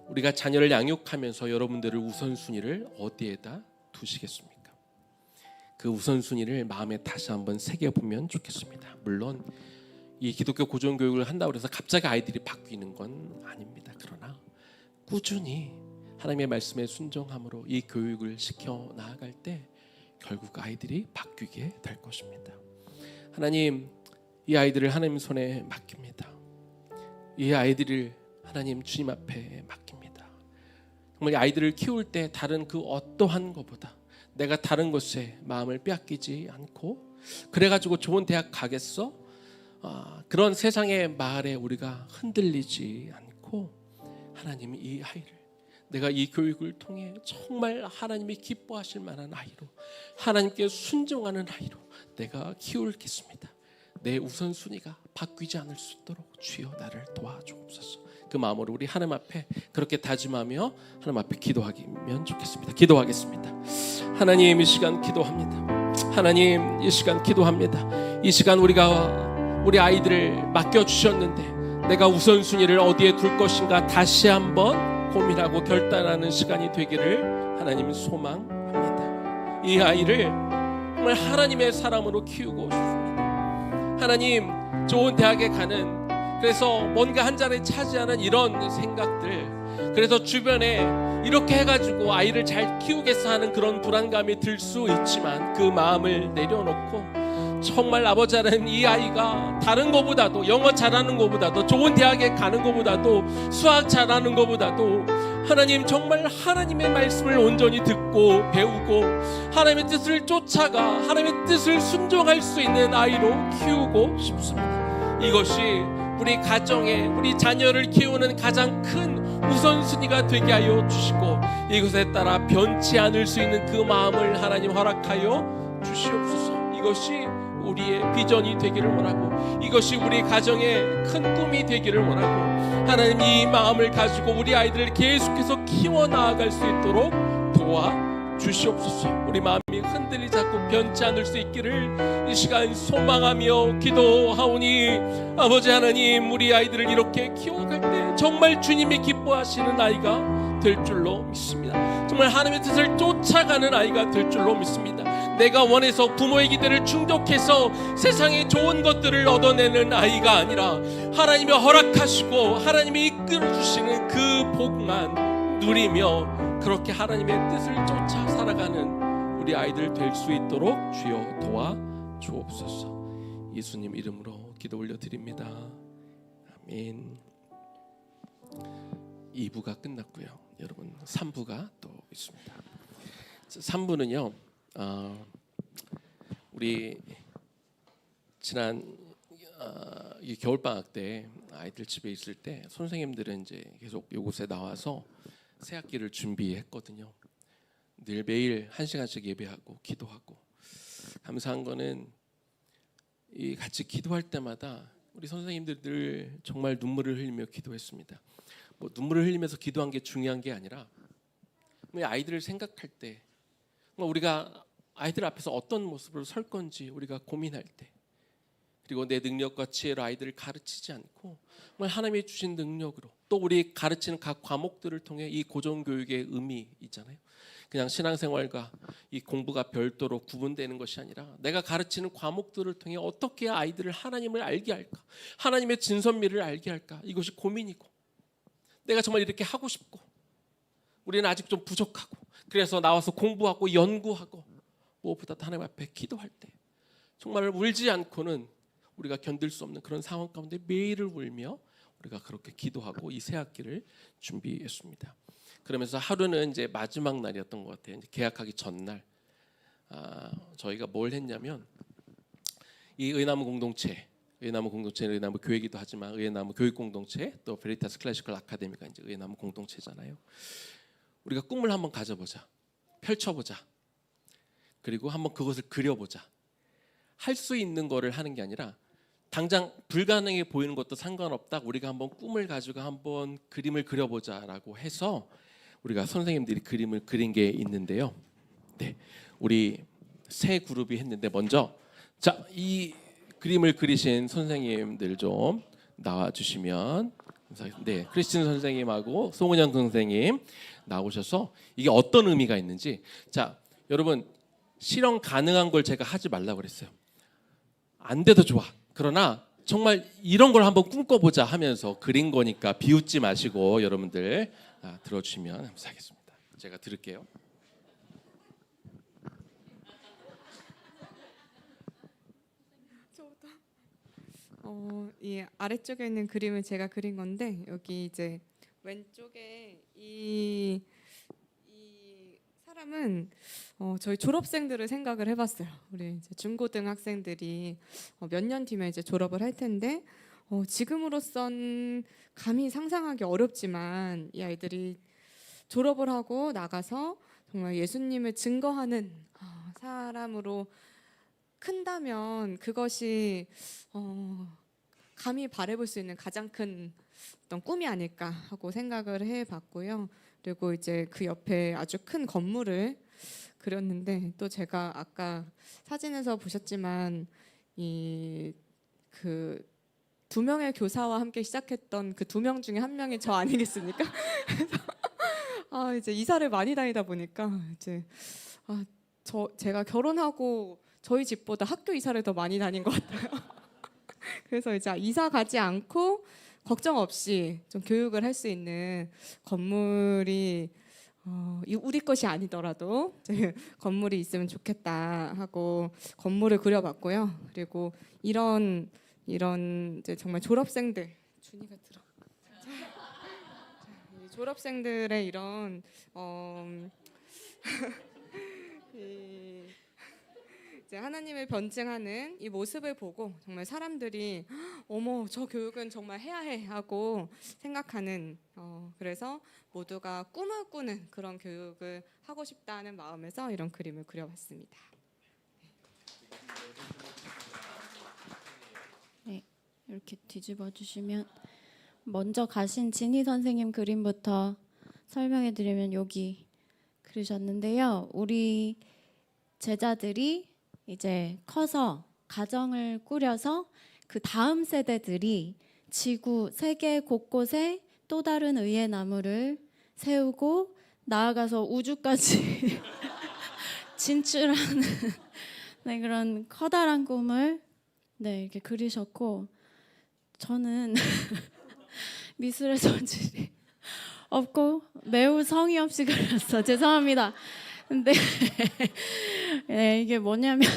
우리가 자녀를 양육하면서 여러분들을 우선순위를 어디에다 두시겠습니까? 그 우선순위를 마음에 다시 한번 새겨보면 좋겠습니다. 물론 이 기독교 고전교육을 한다고 해서 갑자기 아이들이 바뀌는 건 아닙니다. 그러나 꾸준히 하나님의 말씀에 순종함으로 이 교육을 시켜 나아갈 때 결국 아이들이 바뀌게 될 것입니다. 하나님, 이 아이들을 하나님 손에 맡깁니다. 이 아이들을 하나님 주님 앞에 맡깁니다. 정말 이 아이들을 키울 때 다른 그 어떠한 것보다 내가 다른 것에 마음을 빼앗기지 않고 그래가지고 좋은 대학 가겠어? 그런 세상의 말에 우리가 흔들리지 않고 하나님이 이 아이를 내가 이 교육을 통해 정말 하나님이 기뻐하실 만한 아이로 하나님께 순종하는 아이로 내가 키우겠습니다. 내 우선순위가 바뀌지 않을 수 있도록 주여 나를 도와주옵소서. 그 마음으로 우리 하나님 앞에 그렇게 다짐하며 하나님 앞에 기도하면 좋겠습니다. 기도하겠습니다. 하나님, 이 시간 기도합니다. 하나님, 이 시간 기도합니다. 이 시간 우리가 우리 아이들을 맡겨주셨는데 내가 우선순위를 어디에 둘 것인가 다시 한번 고민하고 결단하는 시간이 되기를 하나님 소망합니다. 이 아이를 정말 하나님의 사람으로 키우고 싶습니다. 하나님, 좋은 대학에 가는, 그래서 뭔가 한 자리에 차지하는 이런 생각들, 그래서 주변에 이렇게 해가지고 아이를 잘 키우겠어 하는 그런 불안감이 들 수 있지만 그 마음을 내려놓고 정말 아버지 하나님, 이 아이가 다른 것보다도 영어 잘하는 것보다도 좋은 대학에 가는 것보다도 수학 잘하는 것보다도 하나님 정말 하나님의 말씀을 온전히 듣고 배우고 하나님의 뜻을 쫓아가 하나님의 뜻을 순종할 수 있는 아이로 키우고 싶습니다. 이것이 우리 가정에 우리 자녀를 키우는 가장 큰 우선순위가 되게 하여 주시고 이것에 따라 변치 않을 수 있는 그 마음을 하나님 허락하여 주시옵소서. 이것이 우리의 비전이 되기를 원하고 이것이 우리 가정의 큰 꿈이 되기를 원하고 하나님 이 마음을 가지고 우리 아이들을 계속해서 키워나갈 수 있도록 도와주시옵소서. 우리 마음이 흔들리지 않고 변치 않을 수 있기를 이 시간 소망하며 기도하오니 아버지 하나님, 우리 아이들을 이렇게 키워갈 때 정말 주님이 기뻐하시는 아이가 될 줄로 믿습니다. 정말 정말 하나님의 뜻을 쫓아가는 아이가 될 줄로 믿습니다. 내가 원해서 부모의 기대를 충족해서 세상의 좋은 것들을 얻어내는 아이가 아니라 하나님이 허락하시고 하나님이 이끌어주시는 그 복만 누리며 그렇게 하나님의 뜻을 쫓아 살아가는 우리 아이들 될 수 있도록 주여 도와주옵소서. 예수님 이름으로 기도 올려드립니다. 아멘. 2부가 끝났고요. 여러분 3부가 또 있습니다. 3부는요. 우리 지난 이 겨울 방학 때 아이들 집에 있을 때 선생님들은 이제 계속 이곳에 나와서 새 학기를 준비했거든요. 늘 매일 1시간씩 예배하고 기도하고 감사한 거는 이 같이 기도할 때마다 우리 선생님들 늘 정말 눈물을 흘리며 기도했습니다. 뭐 눈물을 흘리면서 기도한 게 중요한 게 아니라 아이들을 생각할 때 우리가 아이들 앞에서 어떤 모습으로 설 건지 우리가 고민할 때 그리고 내 능력과 지혜로 아이들을 가르치지 않고 정말 하나님이 주신 능력으로 또 우리 가르치는 각 과목들을 통해 이 고정교육의 의미 있잖아요. 그냥 신앙생활과 이 공부가 별도로 구분되는 것이 아니라 내가 가르치는 과목들을 통해 어떻게 아이들을 하나님을 알게 할까, 하나님의 진선미를 알게 할까, 이것이 고민이고 내가 정말 이렇게 하고 싶고 우리는 아직 좀 부족하고 그래서 나와서 공부하고 연구하고 무엇보다 하나님 앞에 기도할 때 정말 울지 않고는 우리가 견딜 수 없는 그런 상황 가운데 매일을 울며 우리가 그렇게 기도하고 이 새 학기를 준비했습니다. 그러면서 하루는 이제 마지막 날이었던 것 같아요. 이제 개학하기 전날 저희가 뭘 했냐면 이 의나무 공동체는 의나무 교회이기도 하지만 의나무 교육 공동체 또 베리타스 클래시컬 아카데미가 이제 의나무 공동체잖아요. 우리가 꿈을 한번 가져보자, 펼쳐보자, 그리고 한번 그것을 그려보자. 할 수 있는 거를 하는 게 아니라 당장 불가능해 보이는 것도 상관없다. 우리가 한번 꿈을 가지고 한번 그림을 그려보자라고 해서 우리가 선생님들이 그림을 그린 게 있는데요. 네, 우리 세 그룹이 했는데 먼저 이 그림을 그리신 선생님들 좀 나와주시면 감사하겠습니다. 네, 크리스틴 선생님하고 송은영 선생님 나오셔서 이게 어떤 의미가 있는지 여러분 실현 가능한 걸 제가 하지 말라고 그랬어요. 안 돼도 좋아. 그러나 정말 이런 걸 한번 꿈꿔보자 하면서 그린 거니까 비웃지 마시고 여러분들 들어주시면 감사하겠습니다. 제가 들을게요. 이 아래쪽에 있는 그림을 제가 그린 건데 여기 이제 왼쪽에 이 사람은 저희 졸업생들을 생각을 해봤어요. 우리 이제 중고등학생들이 몇 년 뒤면 이제 졸업을 할 텐데 지금으로선 감히 상상하기 어렵지만 이 아이들이 졸업을 하고 나가서 정말 예수님을 증거하는 사람으로 큰다면 그것이 감히 바라볼 수 있는 가장 큰 어떤 꿈이 아닐까 하고 생각을 해봤고요. 그리고 이제 그 옆에 아주 큰 건물을 그렸는데 또 제가 아까 사진에서 보셨지만 이 그 2명의 교사와 함께 시작했던 그 2명 중에 1명이 저 아니겠습니까? 그래서 이제 이사를 많이 다니다 보니까 이제 제가 결혼하고 저희 집보다 학교 이사를 더 많이 다닌 것 같아요. 그래서 이제 이사 가지 않고 걱정 없이 좀 교육을 할 수 있는 건물이 우리 것이 아니더라도 건물이 있으면 좋겠다 하고 건물을 그려봤고요. 그리고 이런 이제 정말 졸업생들 준이가 들어. 졸업생들의 이런 이제 하나님을 변증하는 이 모습을 보고 정말 사람들이 어머 저 교육은 정말 해야 해 하고 생각하는 그래서 모두가 꿈을 꾸는 그런 교육을 하고 싶다는 마음에서 이런 그림을 그려봤습니다. 네, 이렇게 뒤집어 주시면 먼저 가신 진희 선생님 그림부터 설명해 드리면 여기 그리셨는데요. 우리 제자들이 이제 커서 가정을 꾸려서 그 다음 세대들이 지구 세계 곳곳에 또 다른 의의 나무를 세우고 나아가서 우주까지 진출하는 네, 그런 커다란 꿈을 네, 이렇게 그리셨고 저는 미술의 소질이 없고 매우 성의 없이 그렸어. 죄송합니다. 근데 네, 이게 뭐냐면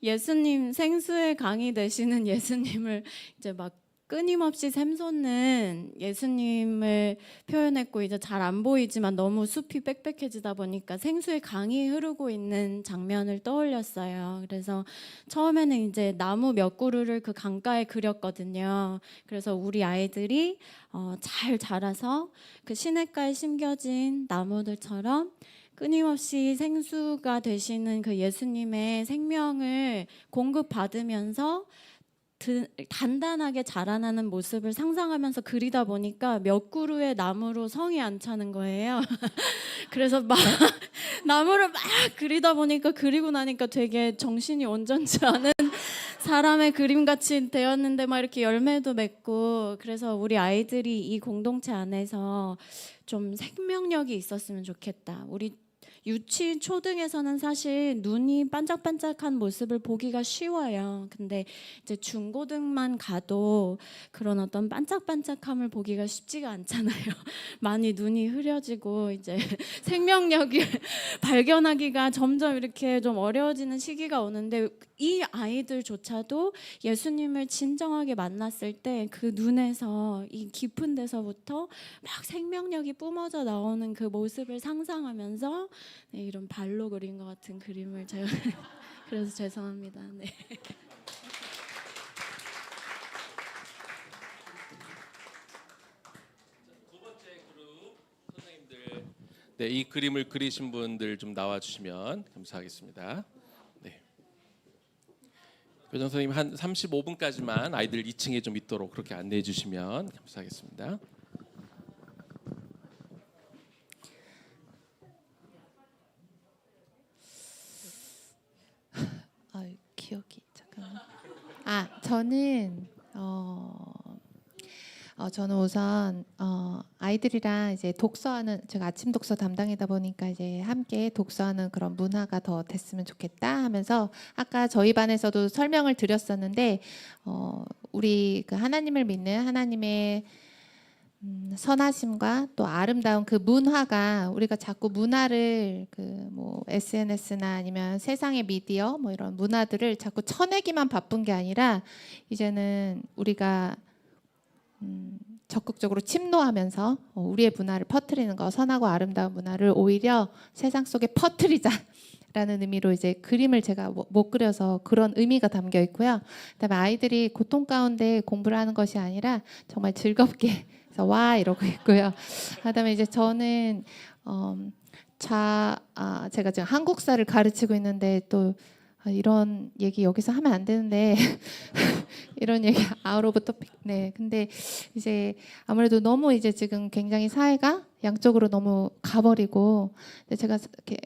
예수님 생수의 강이 되시는 예수님을 이제 막 끊임없이 샘솟는 예수님을 표현했고 이제 잘 안 보이지만 너무 숲이 빽빽해지다 보니까 생수의 강이 흐르고 있는 장면을 떠올렸어요. 그래서 처음에는 이제 나무 몇 그루를 그 강가에 그렸거든요. 그래서 우리 아이들이 잘 자라서 그 시냇가에 심겨진 나무들처럼 끊임없이 생수가 되시는 그 예수님의 생명을 공급받으면서 단단하게 자라나는 모습을 상상하면서 그리다 보니까 몇 그루의 나무로 성이 안 차는 거예요. 그래서 막 나무를 막 그리다 보니까 그리고 나니까 되게 정신이 온전치 않은 사람의 그림같이 되었는데 막 이렇게 열매도 맺고 그래서 우리 아이들이 이 공동체 안에서 좀 생명력이 있었으면 좋겠다. 우리 유치 초등에서는 사실 눈이 반짝반짝한 모습을 보기가 쉬워요. 근데 이제 중고등만 가도 그런 어떤 반짝반짝함을 보기가 쉽지가 않잖아요. 많이 눈이 흐려지고 이제 생명력을 발견하기가 점점 이렇게 좀 어려워지는 시기가 오는데 이 아이들조차도 예수님을 진정하게 만났을 때 그 눈에서 이 깊은 데서부터 막 생명력이 뿜어져 나오는 그 모습을 상상하면서 네, 이런 발로 그린 것 같은 그림을 제가 그래서 죄송합니다. 네. 두 번째 그룹 선생님들, 네, 이 그림을 그리신 분들 좀 나와 주시면 감사하겠습니다. 네. 교장 선생님 한 35분까지만 아이들 2층에 좀 있도록 그렇게 안내해 주시면 감사하겠습니다. 기억이 잠깐만. 저는 저는 우선 아이들이랑 이제 독서하는 제가 아침 독서 담당이다 보니까 이제 함께 독서하는 그런 문화가 더 됐으면 좋겠다 하면서 아까 저희 반에서도 설명을 드렸었는데 우리 그 하나님을 믿는 하나님의 선하심과 또 아름다운 그 문화가 우리가 자꾸 문화를 그 뭐 SNS나 아니면 세상의 미디어 뭐 이런 문화들을 자꾸 쳐내기만 바쁜 게 아니라 이제는 우리가 적극적으로 침노하면서 우리의 문화를 퍼뜨리는 거 선하고 아름다운 문화를 오히려 세상 속에 퍼뜨리자라는 의미로 이제 그림을 제가 못 그려서 그런 의미가 담겨 있고요. 그다음에 아이들이 고통 가운데 공부를 하는 것이 아니라 정말 즐겁게 그래서 와 이러고 있고요. 그다음에 이제 저는 제가 지금 한국사를 가르치고 있는데 또 이런 얘기 여기서 하면 안 되는데 이런 얘기 아웃 오브 토픽. 네, 근데 이제 아무래도 너무 이제 지금 굉장히 사회가 양쪽으로 너무 가버리고 근데 제가 이렇게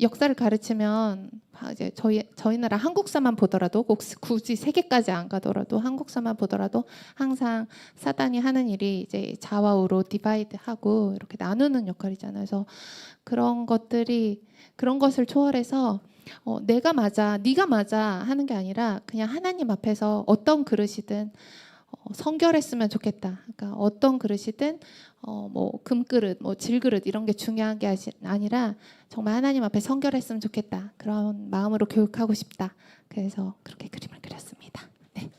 역사를 가르치면 이제 저희 나라 한국사만 보더라도 꼭 굳이 세계까지 안 가더라도 한국사만 보더라도 항상 사단이 하는 일이 이제 좌와우로 디바이드하고 이렇게 나누는 역할이잖아요. 그래서 그런 것을 초월해서 내가 맞아, 네가 맞아 하는 게 아니라 그냥 하나님 앞에서 어떤 그릇이든 성결했으면 좋겠다. 그러니까 어떤 그릇이든 뭐 금그릇, 뭐 질그릇 이런 게 중요한 게 아니라 정말 하나님 앞에 성결했으면 좋겠다. 그런 마음으로 교육하고 싶다. 그래서 그렇게 그림을 그렸습니다. 네.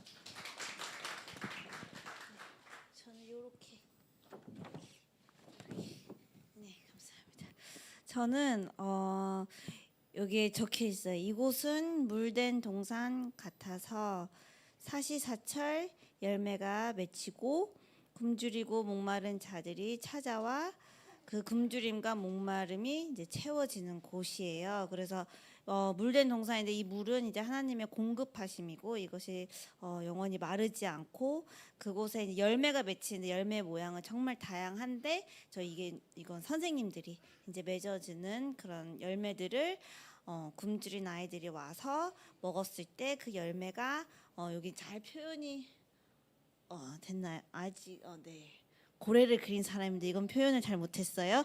저는 이렇게 네 감사합니다. 저는 여기에 적혀 있어요. 이곳은 물된 동산 같아서 사시사철 열매가 맺히고 굶주리고 목마른 자들이 찾아와 그 굶주림과 목마름이 이제 채워지는 곳이에요. 그래서 물된 동산인데 이 물은 이제 하나님의 공급하심이고 이것이 영원히 마르지 않고 그곳에 이제 열매가 맺히는데 열매 모양은 정말 다양한데 이건 선생님들이 이제 맺어주는 그런 열매들을 굶주린 아이들이 와서 먹었을 때 그 열매가 여기 잘 표현이 됐나요? 아직 네. 고래를 그린 사람인데 이건 표현을 잘 못했어요.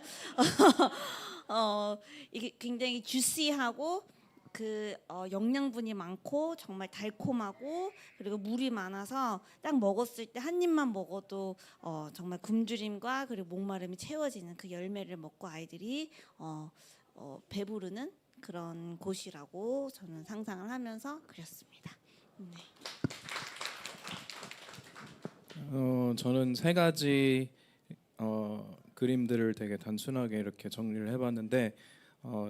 이게 굉장히 주시하고 영양분이 많고 정말 달콤하고 그리고 물이 많아서 딱 먹었을 때 한 입만 먹어도 정말 굶주림과 그리고 목마름이 채워지는 그 열매를 먹고 아이들이 배부르는 그런 곳이라고 저는 상상을 하면서 그렸습니다. 네. 저는 세 가지 그림들을 되게 단순하게 이렇게 정리를 해봤는데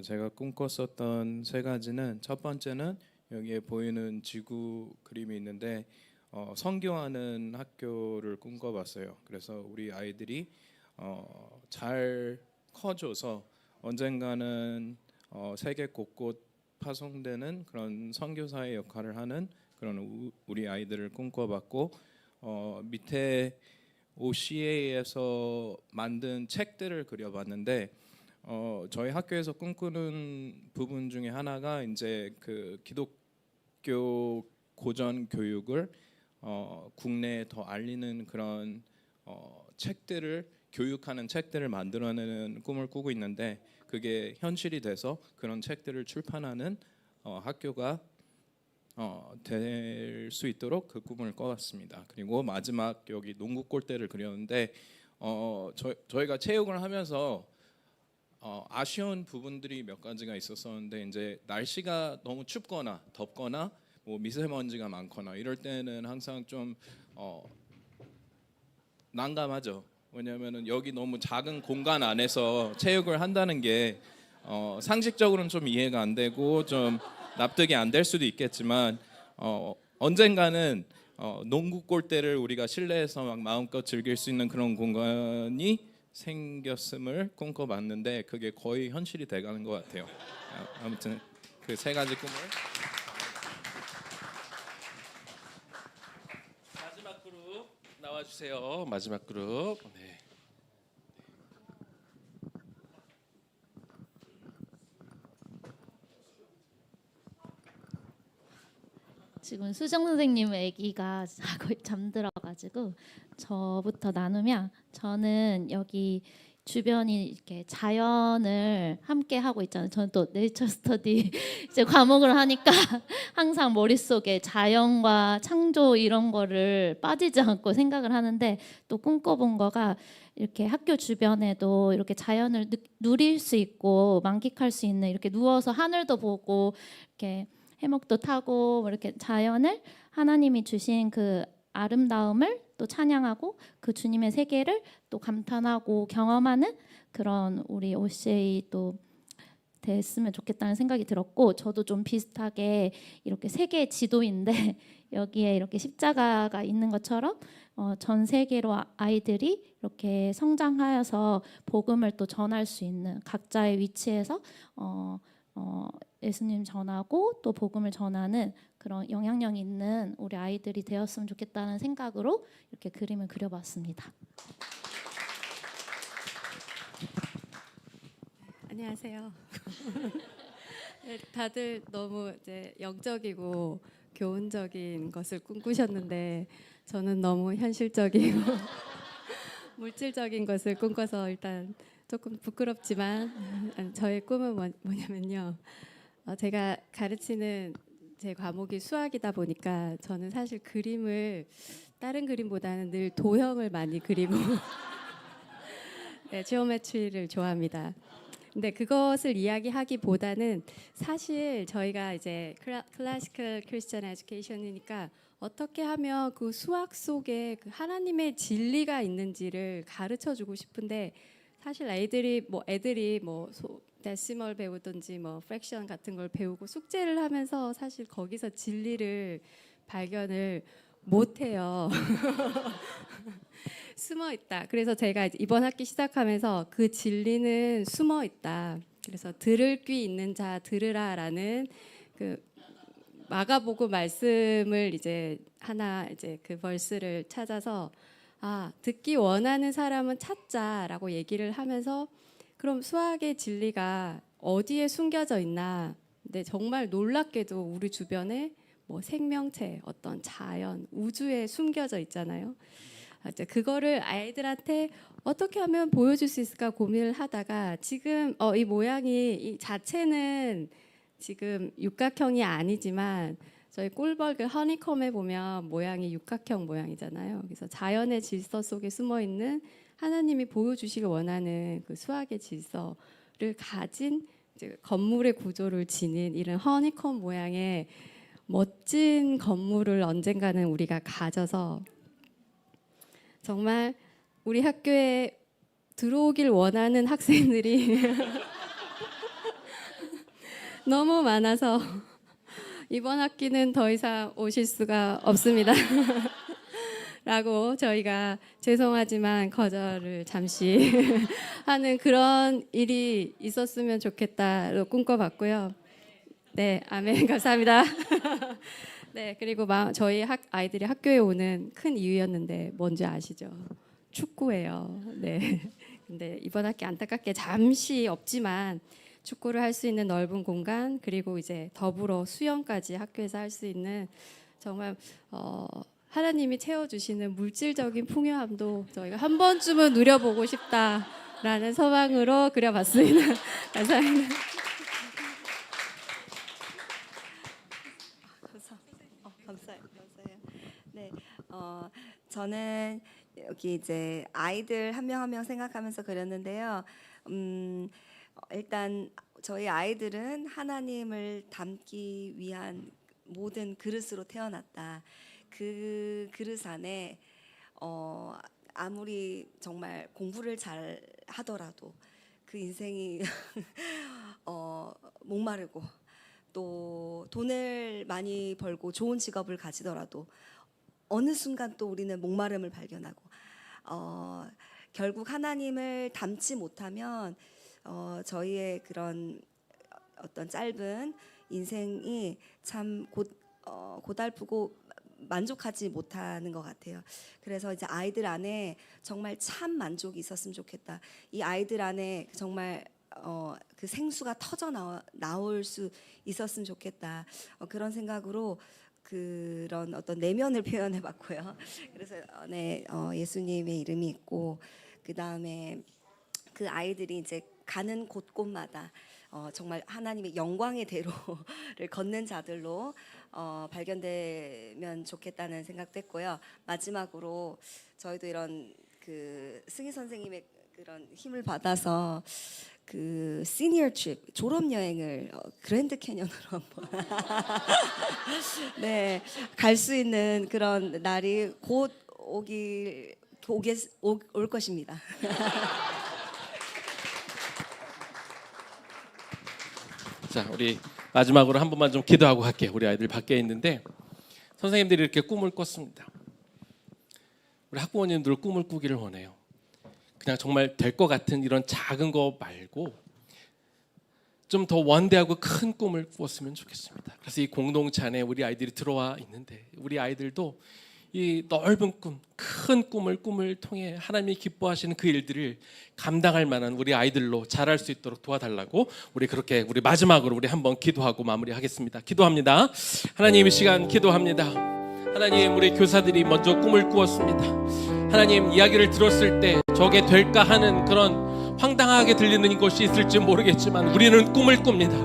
제가 꿈꿨었던 세 가지는 첫 번째는 여기에 보이는 지구 그림이 있는데 선교하는 학교를 꿈꿔봤어요. 그래서 우리 아이들이 잘 커져서 언젠가는 세계 곳곳 파송되는 그런 선교사의 역할을 하는 그런 우리 아이들을 꿈꿔봤고 밑에 OCA에서 만든 책들을 그려봤는데 저희 학교에서 꿈꾸는 부분 중에 하나가 이제 그 기독교 고전 교육을 국내에 더 알리는 그런 책들을 교육하는 책들을 만들어내는 꿈을 꾸고 있는데 그게 현실이 돼서 그런 책들을 출판하는 학교가 될 수 있도록 그 꿈을 꿔왔습니다. 그리고 마지막 여기 농구 골대를 그렸는데 저희가 체육을 하면서 아쉬운 부분들이 몇 가지가 있었었는데 이제 날씨가 너무 춥거나 덥거나 뭐 미세먼지가 많거나 이럴 때는 항상 좀 난감하죠. 왜냐하면은 여기 너무 작은 공간 안에서 체육을 한다는 게 상식적으로는 좀 이해가 안 되고 좀 납득이 안 될 수도 있겠지만 언젠가는 농구 골대를 우리가 실내에서 막 마음껏 즐길 수 있는 그런 공간이 생겼음을 꿈꿔봤는데 그게 거의 현실이 돼가는 것 같아요. 아무튼 그 세 가지 꿈을 마지막 그룹 나와주세요. 마지막 그룹. 네. 지금 수정 선생님 아기가 거의 잠들어가지고 저부터 나누면 저는 여기 주변이 이렇게 자연을 함께 하고 있잖아요. 저는 또 네이처 스터디 이제 과목을 하니까 항상 머릿속에 자연과 창조 이런 거를 빠지지 않고 생각을 하는데 또 꿈꿔본 거가 이렇게 학교 주변에도 이렇게 자연을 누릴 수 있고 만끽할 수 있는 이렇게 누워서 하늘도 보고 이렇게 해먹도 타고 이렇게 자연을 하나님이 주신 그 아름다움을 또 찬양하고 그 주님의 세계를 또 감탄하고 경험하는 그런 우리 OCA 또 됐으면 좋겠다는 생각이 들었고 저도 좀 비슷하게 이렇게 세계 지도인데 여기에 이렇게 십자가가 있는 것처럼 전 세계로 아이들이 이렇게 성장하여서 복음을 또 전할 수 있는 각자의 위치에서 예수님 전하고 또 복음을 전하는 그런 영향력 있는 우리 아이들이 되었으면 좋겠다는 생각으로 이렇게 그림을 그려봤습니다. 안녕하세요. 네, 다들 너무 이제 영적이고 교훈적인 것을 꿈꾸셨는데 저는 너무 현실적이고 물질적인 것을 꿈꿔서 일단 조금 부끄럽지만 저의 꿈은 뭐냐면요. 제가 가르치는 제 과목이 수학이다 보니까 저는 사실 그림을 다른 그림보다는 늘 도형을 많이 그리고 네, 지오메트리를 좋아합니다. 근데 그것을 이야기하기보다는 사실 저희가 이제 클래시컬 크리스천 에듀케이션이니까 어떻게 하면 그 수학 속에 그 하나님의 진리가 있는지를 가르쳐 주고 싶은데 사실 애들이 데시멀 배우든지 프랙션 같은 걸 배우고 숙제를 하면서 사실 거기서 진리를 발견을 못 해요. 숨어 있다. 그래서 제가 이번 학기 시작하면서 그 진리는 숨어 있다. 그래서 들을 귀 있는 자 들으라라는 그 마가복음 말씀을 이제 그 벌스를 찾아서 듣기 원하는 사람은 찾자라고 얘기를 하면서 그럼 수학의 진리가 어디에 숨겨져 있나? 근데 정말 놀랍게도 우리 주변에 생명체, 어떤 자연, 우주에 숨겨져 있잖아요. 이제 그거를 아이들한테 어떻게 하면 보여줄 수 있을까 고민을 하다가 지금 이 모양이 이 자체는 지금 육각형이 아니지만 저희 꿀벌글 허니컴에 보면 모양이 육각형 모양이잖아요. 그래서 자연의 질서 속에 숨어 있는 하나님이 보여주시길 원하는 그 수학의 질서를 가진 이제 건물의 구조를 지닌 이런 허니컴 모양의 멋진 건물을 언젠가는 우리가 가져서 정말 우리 학교에 들어오길 원하는 학생들이 너무 많아서 이번 학기는 더 이상 오실 수가 없습니다. 라고 저희가 죄송하지만 거절을 잠시 하는 그런 일이 있었으면 좋겠다로 꿈꿔봤고요. 네, 아멘. 감사합니다. 네, 그리고 저희 아이들이 학교에 오는 큰 이유였는데 뭔지 아시죠? 축구예요. 네. 근데 이번 학기 안타깝게 잠시 없지만 축구를 할 수 있는 넓은 공간 그리고 이제 더불어 수영까지 학교에서 할 수 있는 정말 하나님이 채워주시는 물질적인 풍요함도 저희가 한 번쯤은 누려보고 싶다라는 소망으로 그려봤습니다. 감사합니다. 감사해요. 네, 저는 여기 이제 아이들 한 명 한 명 생각하면서 그렸는데요. 일단 저희 아이들은 하나님을 담기 위한 모든 그릇으로 태어났다. 그 그릇 안에 아무리 정말 공부를 잘 하더라도 그 인생이 목마르고 또 돈을 많이 벌고 좋은 직업을 가지더라도 어느 순간 또 우리는 목마름을 발견하고 결국 하나님을 담지 못하면 저희의 그런 어떤 짧은 인생이 참 고달프고 만족하지 못하는 것 같아요. 그래서 이제 아이들 안에 정말 참 만족이 있었으면 좋겠다. 이 아이들 안에 정말 그 생수가 터져 나올 수 있었으면 좋겠다. 그런 생각으로 그런 어떤 내면을 표현해봤고요. 그래서 예수님의 이름이 있고 그 다음에 그 아이들이 이제 가는 곳곳마다 정말 하나님의 영광의 대로를 걷는 자들로 발견되면 좋겠다는 생각도 했고요. 마지막으로 저희도 이런 그 승희 선생님의 그런 힘을 받아서 그 시니어 트립 졸업 여행을 그랜드 캐년으로 한번 네, 갈 수 있는 그런 날이 곧 올 것입니다. 자, 우리 마지막으로 한 번만 좀 기도하고 갈게요. 우리 아이들 밖에 있는데 선생님들이 이렇게 꿈을 꿨습니다. 우리 학부모님들 꿈을 꾸기를 원해요. 그냥 정말 될 것 같은 이런 작은 거 말고 좀 더 원대하고 큰 꿈을 꾸었으면 좋겠습니다. 그래서 이 공동체 안에 우리 아이들이 들어와 있는데 우리 아이들도 이 넓은 꿈, 큰 꿈을 통해 하나님이 기뻐하시는 그 일들을 감당할 만한 우리 아이들로 자랄 수 있도록 도와달라고 우리 그렇게 우리 마지막으로 우리 한번 기도하고 마무리하겠습니다. 기도합니다. 하나님 이 시간 기도합니다. 하나님 우리 교사들이 먼저 꿈을 꾸었습니다. 하나님 이야기를 들었을 때 저게 될까 하는 그런 황당하게 들리는 것이 있을지 모르겠지만 우리는 꿈을 꿉니다.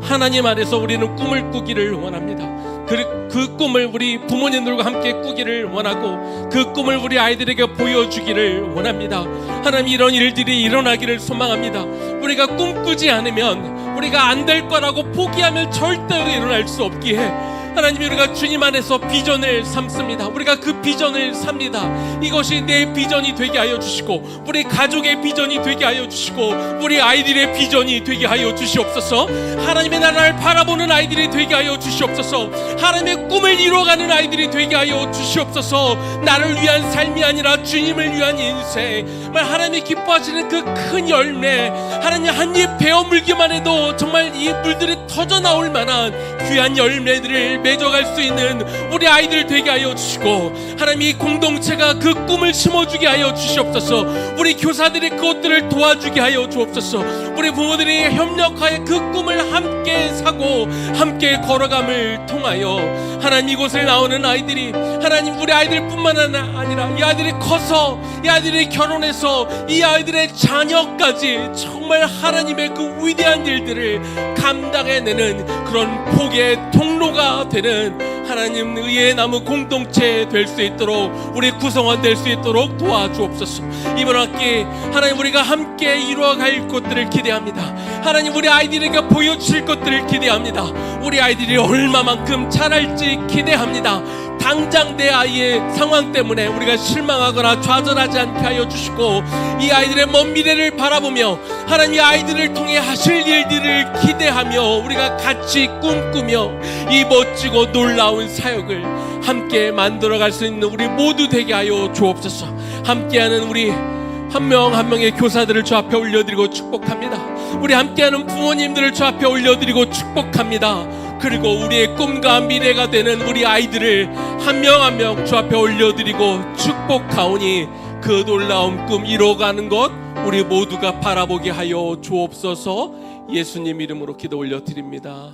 하나님 안에서 우리는 꿈을 꾸기를 원합니다. 그 꿈을 우리 부모님들과 함께 꾸기를 원하고 그 꿈을 우리 아이들에게 보여주기를 원합니다. 하나님 이런 일들이 일어나기를 소망합니다. 우리가 꿈꾸지 않으면 우리가 안 될 거라고 포기하면 절대로 일어날 수 없기에 하나님 우리가 주님 안에서 비전을 삼습니다. 우리가 그 비전을 삽니다. 이것이 내 비전이 되게 하여 주시고 우리 가족의 비전이 되게 하여 주시고 우리 아이들의 비전이 되게 하여 주시옵소서. 하나님의 나라를 바라보는 아이들이 되게 하여 주시옵소서. 하나님의 꿈을 이루어가는 아이들이 되게 하여 주시옵소서. 나를 위한 삶이 아니라 주님을 위한 인생, 하나님이 기뻐하시는 그 큰 열매, 하나님 한 입 베어 물기만 해도 정말 이 물들이 터져 나올 만한 귀한 열매들을 맺어갈 수 있는 우리 아이들 되게 하여 주시고 하나님 이 공동체가 그 꿈을 꿈을 심어주게 하여 주시옵소서. 우리 교사들이 그것들을 도와주게 하여 주옵소서. 우리 부모들이 협력하여 그 꿈을 함께 사고 함께 걸어감을 통하여 하나님 이곳에 나오는 아이들이 하나님 우리 아이들뿐만 아니라 이 아이들이 커서 이 아이들이 결혼해서 이 아이들의 자녀까지 정말 하나님의 그 위대한 일들을 감당해내는 그런 복의 통로가 되는 하나님 의의 나무 공동체 될 수 있도록 우리 구성원 될 수 있도록 도와주옵소서. 이번 학기 하나님 우리가 함께 이루어갈 것들을 기대합니다. 하나님 우리 아이들에게 보여주실 것들을 기대합니다. 우리 아이들이 얼마만큼 잘할지 기대합니다. 당장 내 아이의 상황 때문에 우리가 실망하거나 좌절하지 않게 하여 주시고 이 아이들의 먼 미래를 바라보며 하나님 이 아이들을 통해 하실 일들을 기대하며 우리가 같이 꿈꾸며 이 멋지고 놀라운 사역을 함께 만들어갈 수 있는 우리 모두 되게 하여 주옵소서. 함께하는 우리 한 명 한 명의 교사들을 주 앞에 올려드리고 축복합니다. 우리 함께하는 부모님들을 주 앞에 올려드리고 축복합니다. 그리고 우리의 꿈과 미래가 되는 우리 아이들을 한 명 한 명 주 앞에 올려드리고 축복하오니 그 놀라운 꿈 이뤄가는 것 우리 모두가 바라보게 하여 주옵소서. 예수님 이름으로 기도 올려드립니다.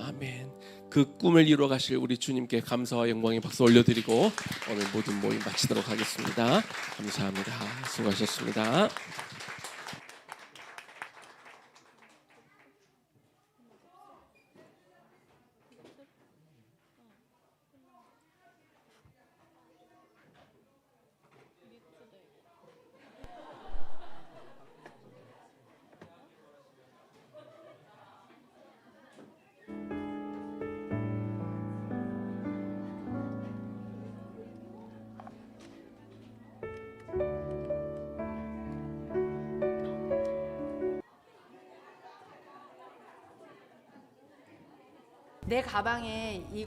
아멘. 그 꿈을 이뤄가실 우리 주님께 감사와 영광의 박수 올려드리고 오늘 모든 모임 마치도록 하겠습니다. 감사합니다. 수고하셨습니다. 내 가방에 이